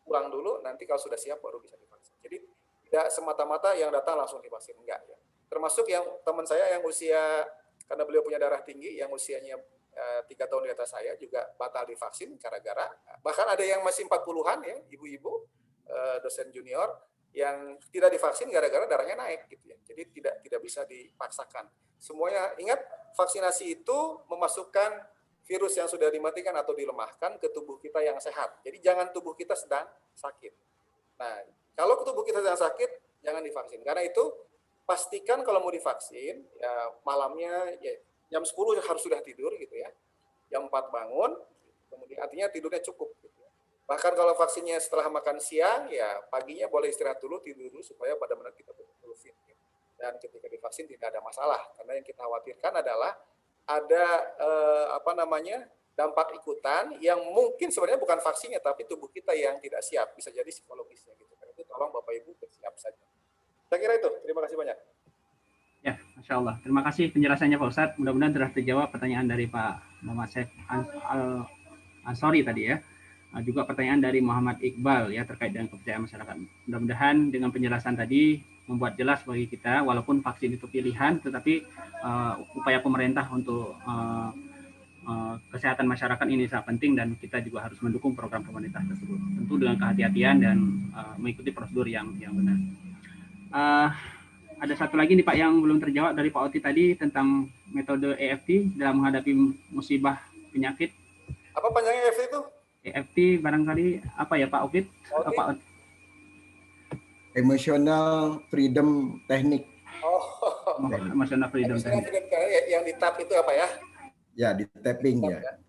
pulang dulu, nanti kalau sudah siap baru bisa divaksin. Jadi tidak semata-mata yang datang langsung divaksin, enggak ya. Termasuk yang teman saya yang usia, karena beliau punya darah tinggi, yang usianya 3 tahun di atas saya juga batal divaksin gara-gara, bahkan ada yang masih 40-an ya, ibu-ibu, dosen junior, yang tidak divaksin gara-gara darahnya naik gitu ya. Jadi tidak bisa dipaksakan. Semuanya ingat, vaksinasi itu memasukkan virus yang sudah dimatikan atau dilemahkan ke tubuh kita yang sehat. Jadi jangan tubuh kita sedang sakit. Nah, kalau tubuh kita sedang sakit, jangan divaksin. Karena itu pastikan kalau mau divaksin, ya malamnya ya, jam 10 harus sudah tidur gitu ya. Jam 4 bangun, kemudian artinya tidurnya cukup. Gitu ya. Bahkan kalau vaksinnya setelah makan siang, ya paginya boleh istirahat dulu, tidur dulu supaya pada benar kita betul-betul fit. Ya. Dan ketika divaksin tidak ada masalah. Karena yang kita khawatirkan adalah ada dampak ikutan yang mungkin sebenarnya bukan vaksinnya tapi tubuh kita yang tidak siap, bisa jadi psikologisnya gitu. Karena itu tolong Bapak Ibu bersiap saja. Saya kira itu. Terima kasih banyak. Ya, Masya Allah. Terima kasih penjelasannya Pak Ustadz. Mudah-mudahan telah terjawab pertanyaan dari Pak Muhammad Saif Ansori tadi ya. Juga pertanyaan dari Muhammad Iqbal ya terkait dengan kepercayaan masyarakat. Mudah-mudahan dengan penjelasan tadi membuat jelas bagi kita, walaupun vaksin itu pilihan, tetapi upaya pemerintah untuk kesehatan masyarakat ini sangat penting dan kita juga harus mendukung program pemerintah tersebut. Tentu dengan kehati-hatian dan mengikuti prosedur yang benar. Ada satu lagi nih Pak yang belum terjawab dari Pak Oti tadi tentang metode EFT dalam menghadapi musibah penyakit. Apa panjangnya EFT itu? EFT barangkali apa ya Pak Oti? Pak Oti? Emotional Freedom Technique. Oh, Emotional Freedom Technique. Yang di tap itu apa ya? Ya, di tapping ya.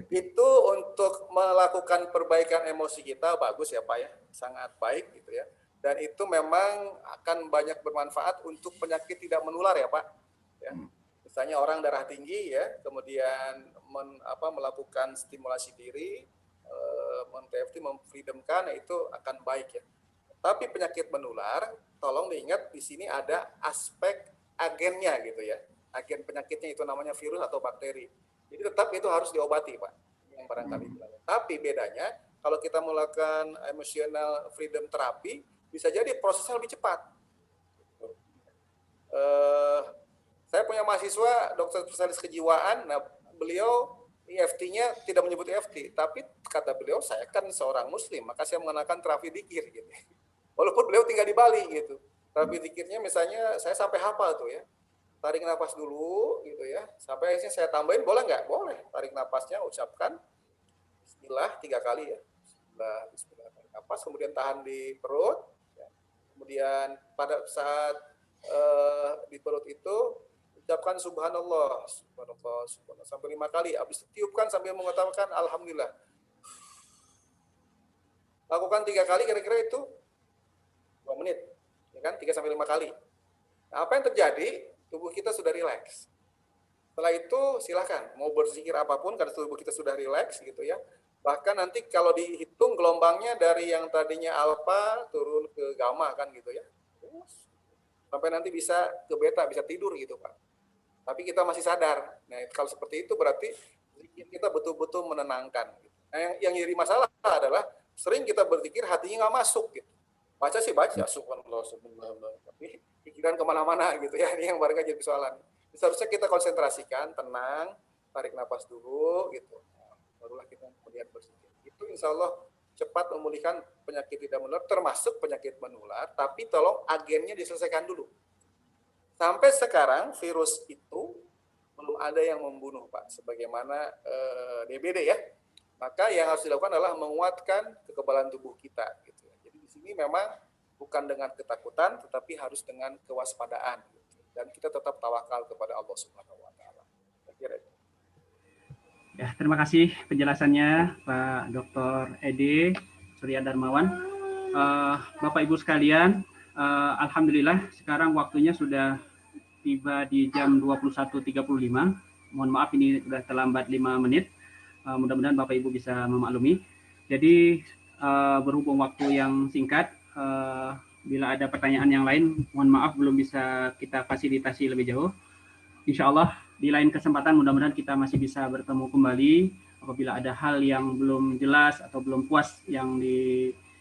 Itu untuk melakukan perbaikan emosi kita bagus ya Pak ya, sangat baik gitu ya. Dan itu memang akan banyak bermanfaat untuk penyakit tidak menular ya Pak. Ya. Misalnya orang darah tinggi ya, kemudian melakukan stimulasi diri, men-TFT, memfreedomkan, itu akan baik ya. Tapi penyakit menular, tolong diingat di sini ada aspek agennya gitu ya. Agen penyakitnya itu namanya virus atau bakteri. Jadi tetap itu harus diobati Pak. Yang barangkali. Tapi bedanya kalau kita melakukan emotional freedom terapi, bisa jadi prosesnya lebih cepat. Saya punya mahasiswa dokter spesialis kejiwaan, nah beliau EFT-nya tidak menyebut EFT, tapi kata beliau saya kan seorang muslim, maka saya mengenakan terapi dzikir gitu. Walaupun beliau tinggal di Bali gitu. Terapi dzikirnya misalnya saya sampai hafal tuh ya. Tarik nafas dulu gitu ya. Sampai akhirnya saya tambahin, boleh nggak? Boleh. Tarik nafasnya, ucapkan bismillah 3 kali ya. Bismillah, tarik nafas, kemudian tahan di perut. Kemudian pada saat di perut itu ucapkan subhanallah, subhanallah, subhanallah sampai 5 kali. Habis itu tiupkan sambil mengatakan alhamdulillah. Lakukan 3 kali kira-kira itu 2 menit. Ya kan? 3 sampai 5 kali. Nah, apa yang terjadi? Tubuh kita sudah rileks. Setelah itu silakan mau berzikir apapun karena tubuh kita sudah rileks gitu ya. Bahkan nanti kalau dihitung gelombangnya dari yang tadinya alfa turun ke gamma kan gitu ya. Sampai nanti bisa ke beta, bisa tidur gitu Pak. Tapi kita masih sadar. Nah kalau seperti itu berarti zikir kita betul-betul menenangkan. Nah yang jadi masalah adalah sering kita berzikir hatinya nggak masuk gitu. Baca sih baca, subhanallah, subhanallah. Tapi pikiran kemana-mana gitu ya. Ini yang barangkali jadi persoalan. Seharusnya kita konsentrasikan, tenang, tarik nafas dulu gitu. Barulah kita kemudian berzikir. Itu insya Allah cepat memulihkan penyakit tidak menular, termasuk penyakit menular, tapi tolong agennya diselesaikan dulu. Sampai sekarang virus itu belum ada yang membunuh, Pak, sebagaimana DBD ya. Maka yang harus dilakukan adalah menguatkan kekebalan tubuh kita. Gitu. Jadi di sini memang bukan dengan ketakutan, tetapi harus dengan kewaspadaan. Gitu. Dan kita tetap tawakal kepada Allah Subhanahu Wa Taala. Ya, terima kasih penjelasannya Pak Dr. Ede Surya Darmawan. Bapak Ibu sekalian, alhamdulillah sekarang waktunya sudah tiba di jam 21.35. Mohon maaf ini sudah terlambat 5 menit. Mudah-mudahan Bapak Ibu bisa memaklumi. Jadi berhubung waktu yang singkat, bila ada pertanyaan yang lain, mohon maaf belum bisa kita fasilitasi lebih jauh. Insya Allah di lain kesempatan mudah-mudahan kita masih bisa bertemu kembali apabila ada hal yang belum jelas atau belum puas yang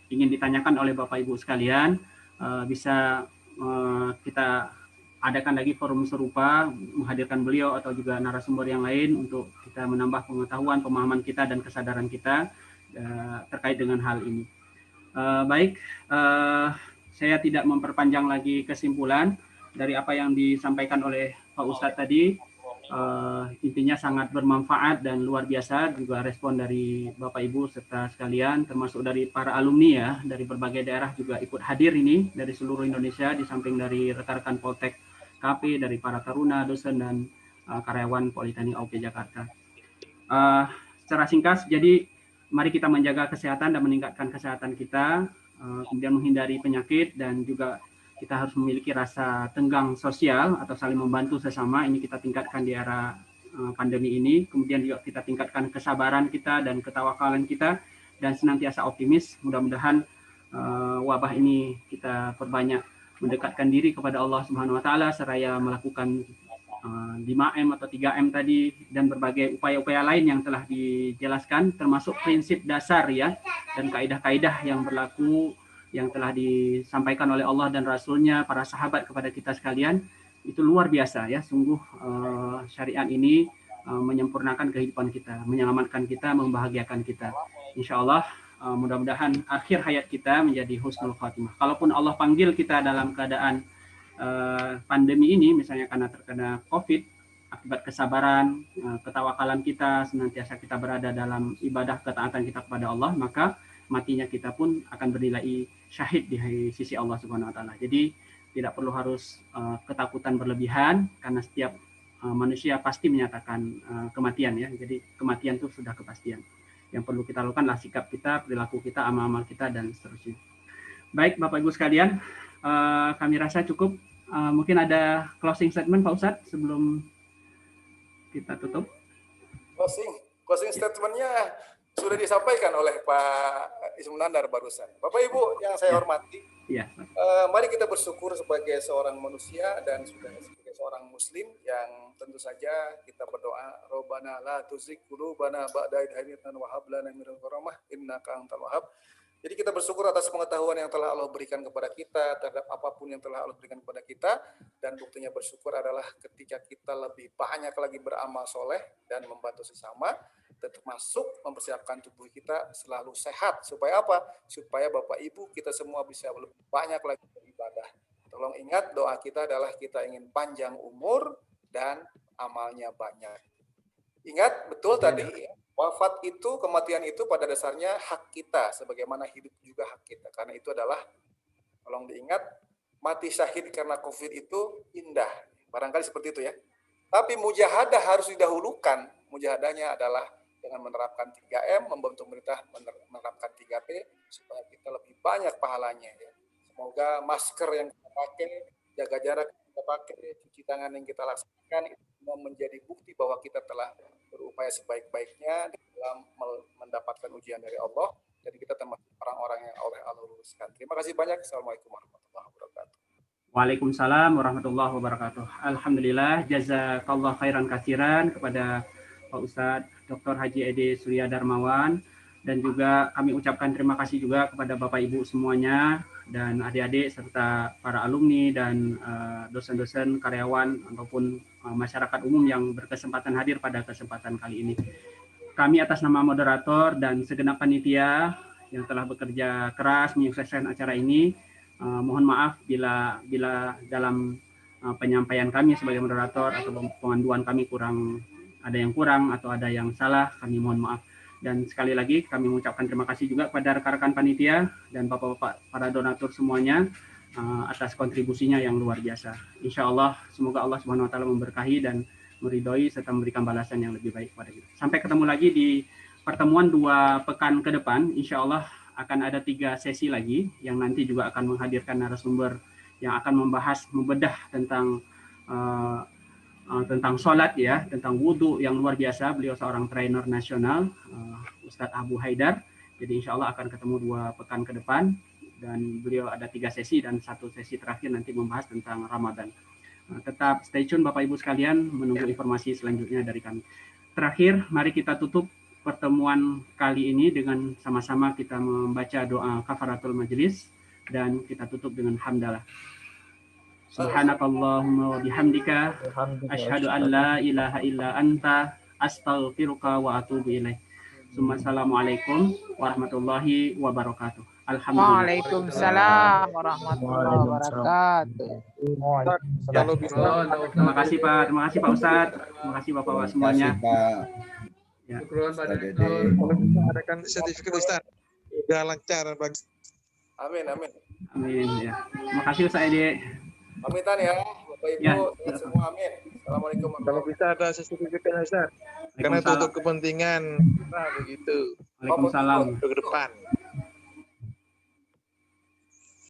ingin ditanyakan oleh Bapak Ibu sekalian, bisa kita adakan lagi forum serupa, menghadirkan beliau atau juga narasumber yang lain untuk kita menambah pengetahuan, pemahaman kita dan kesadaran kita terkait dengan hal ini. Baik, saya tidak memperpanjang lagi kesimpulan dari apa yang disampaikan oleh Pak Ustadz tadi. Intinya sangat bermanfaat dan luar biasa juga respon dari Bapak Ibu serta sekalian, termasuk dari para alumni ya, dari berbagai daerah juga ikut hadir ini dari seluruh Indonesia, di samping dari rekan-rekan Poltek KP, dari para taruna, dosen, dan karyawan Politeknik UP Jakarta. Secara singkat, jadi mari kita menjaga kesehatan dan meningkatkan kesehatan kita, kemudian menghindari penyakit, dan juga kita harus memiliki rasa tenggang sosial atau saling membantu sesama. Ini kita tingkatkan di era pandemi ini. Kemudian juga kita tingkatkan kesabaran kita dan ketawakalan kita, dan senantiasa optimis. Mudah-mudahan wabah ini kita perbanyak mendekatkan diri kepada Allah Subhanahu Wa Taala seraya melakukan 5M atau 3M tadi dan berbagai upaya-upaya lain yang telah dijelaskan, termasuk prinsip dasar ya dan kaidah-kaidah yang berlaku yang telah disampaikan oleh Allah dan Rasul-Nya, para sahabat kepada kita sekalian. Itu luar biasa ya, sungguh syariat ini menyempurnakan kehidupan kita, menyelamatkan kita, membahagiakan kita. Insya Allah mudah-mudahan akhir hayat kita menjadi husnul khatimah. Kalaupun Allah panggil kita dalam keadaan pandemi ini, misalnya karena terkena COVID, akibat kesabaran, ketawakalan kita, senantiasa kita berada dalam ibadah ketaatan kita kepada Allah, maka matinya kita pun akan bernilai syahid di sisi Allah Subhanahu Wa Taala. Jadi tidak perlu harus ketakutan berlebihan, karena setiap manusia pasti menyatakan kematian ya. Jadi kematian itu sudah kepastian. Yang perlu kita lakukanlah sikap kita, perilaku kita, amal-amal kita, dan seterusnya. Baik Bapak Ibu sekalian, kami rasa cukup. Mungkin ada closing statement Pak Ustadz sebelum kita tutup. Closing statementnya sudah disampaikan oleh Pak Ismunandar barusan. Bapak Ibu yang saya hormati, mari kita bersyukur sebagai seorang manusia dan sebagai seorang muslim yang tentu saja kita berdoa, Rabbana la tuzigh qulubana ba'da idh hadaytana wa hab lana min ladunka rahmah innaka antal wahhab. Jadi kita bersyukur atas pengetahuan yang telah Allah berikan kepada kita terhadap apapun yang telah Allah berikan kepada kita, dan buktinya bersyukur adalah ketika kita lebih banyak lagi beramal soleh dan membantu sesama, termasuk mempersiapkan tubuh kita selalu sehat. Supaya apa? Supaya Bapak Ibu kita semua bisa lebih banyak lagi beribadah. Tolong ingat, doa kita adalah kita ingin panjang umur dan amalnya banyak. Ingat betul tadi, wafat itu, kematian itu pada dasarnya hak kita, sebagaimana hidup juga hak kita. Karena itu adalah, tolong diingat, mati syahid karena COVID itu indah. Barangkali seperti itu ya. Tapi mujahadah harus didahulukan. Mujahadahnya adalah dengan menerapkan 3M, membantu pemerintah menerapkan 3P, supaya kita lebih banyak pahalanya. Ya. Semoga masker yang kita pakai, jaga jarak yang kita pakai, cuci tangan yang kita laksanakan, itu menjadi bukti bahwa kita telah berupaya sebaik-baiknya dalam mendapatkan ujian dari Allah. Jadi kita termasuk orang-orang yang oleh Allah luluskan. Terima kasih banyak. Assalamualaikum warahmatullahi wabarakatuh. Waalaikumsalam warahmatullahi wabarakatuh. Alhamdulillah, jazakallah khairan katsiran kepada Pak Ustadz Dr. Haji Ede Surya Darmawan, dan juga kami ucapkan terima kasih juga kepada Bapak Ibu semuanya dan adik-adik serta para alumni dan dosen-dosen, karyawan ataupun masyarakat umum yang berkesempatan hadir pada kesempatan kali ini. Kami atas nama moderator dan segenap panitia yang telah bekerja keras menyukseskan acara ini, mohon maaf bila dalam penyampaian kami sebagai moderator atau pemanduan kami ada yang kurang atau ada yang salah, kami mohon maaf. Dan sekali lagi kami mengucapkan terima kasih juga kepada rekan-rekan panitia dan bapak-bapak para donatur semuanya atas kontribusinya yang luar biasa. Insya Allah semoga Allah Subhanahu Wa Taala memberkahi dan meridhoi serta memberikan balasan yang lebih baik kepada kita. Sampai ketemu lagi di pertemuan 2 pekan ke depan. Insya Allah akan ada 3 sesi lagi yang nanti juga akan menghadirkan narasumber yang akan membedah tentang sholat ya, tentang wudhu yang luar biasa. Beliau seorang trainer nasional, Ustadz Abu Haidar. Jadi insya Allah akan ketemu 2 pekan ke depan dan beliau ada 3 sesi dan 1 sesi terakhir nanti membahas tentang Ramadan. Tetap stay tune Bapak Ibu sekalian menunggu informasi selanjutnya dari kami. Terakhir, mari kita tutup pertemuan kali ini dengan sama-sama kita membaca doa kafaratul majlis dan kita tutup dengan hamdalah. Subhanakallahumma wa bihamdika asyhadu an la ilaha illa anta astaghfiruka wa atubu ilaik. Assalamualaikum warahmatullahi wabarakatuh. Alhamdulillah. Waalaikumsalam warahmatullahi wabarakatuh. Terima kasih Pak, terima kasih Pak Ustadz, terima kasih Bapak-bapak semuanya. Ya. Kalau bisa adakan sertifikat Ustaz. Udah lancar bagus. Amin, amin. Amin ya. Terima kasih Ustaz Ede. Pamitan ya, Bapak Ibu, Ya. semua amin. Assalamualaikum Kalau bisa ada sertifikatnya Ustaz. Karena itu untuk kepentingan begitu. Waalaikumsalam. Untuk ke depan.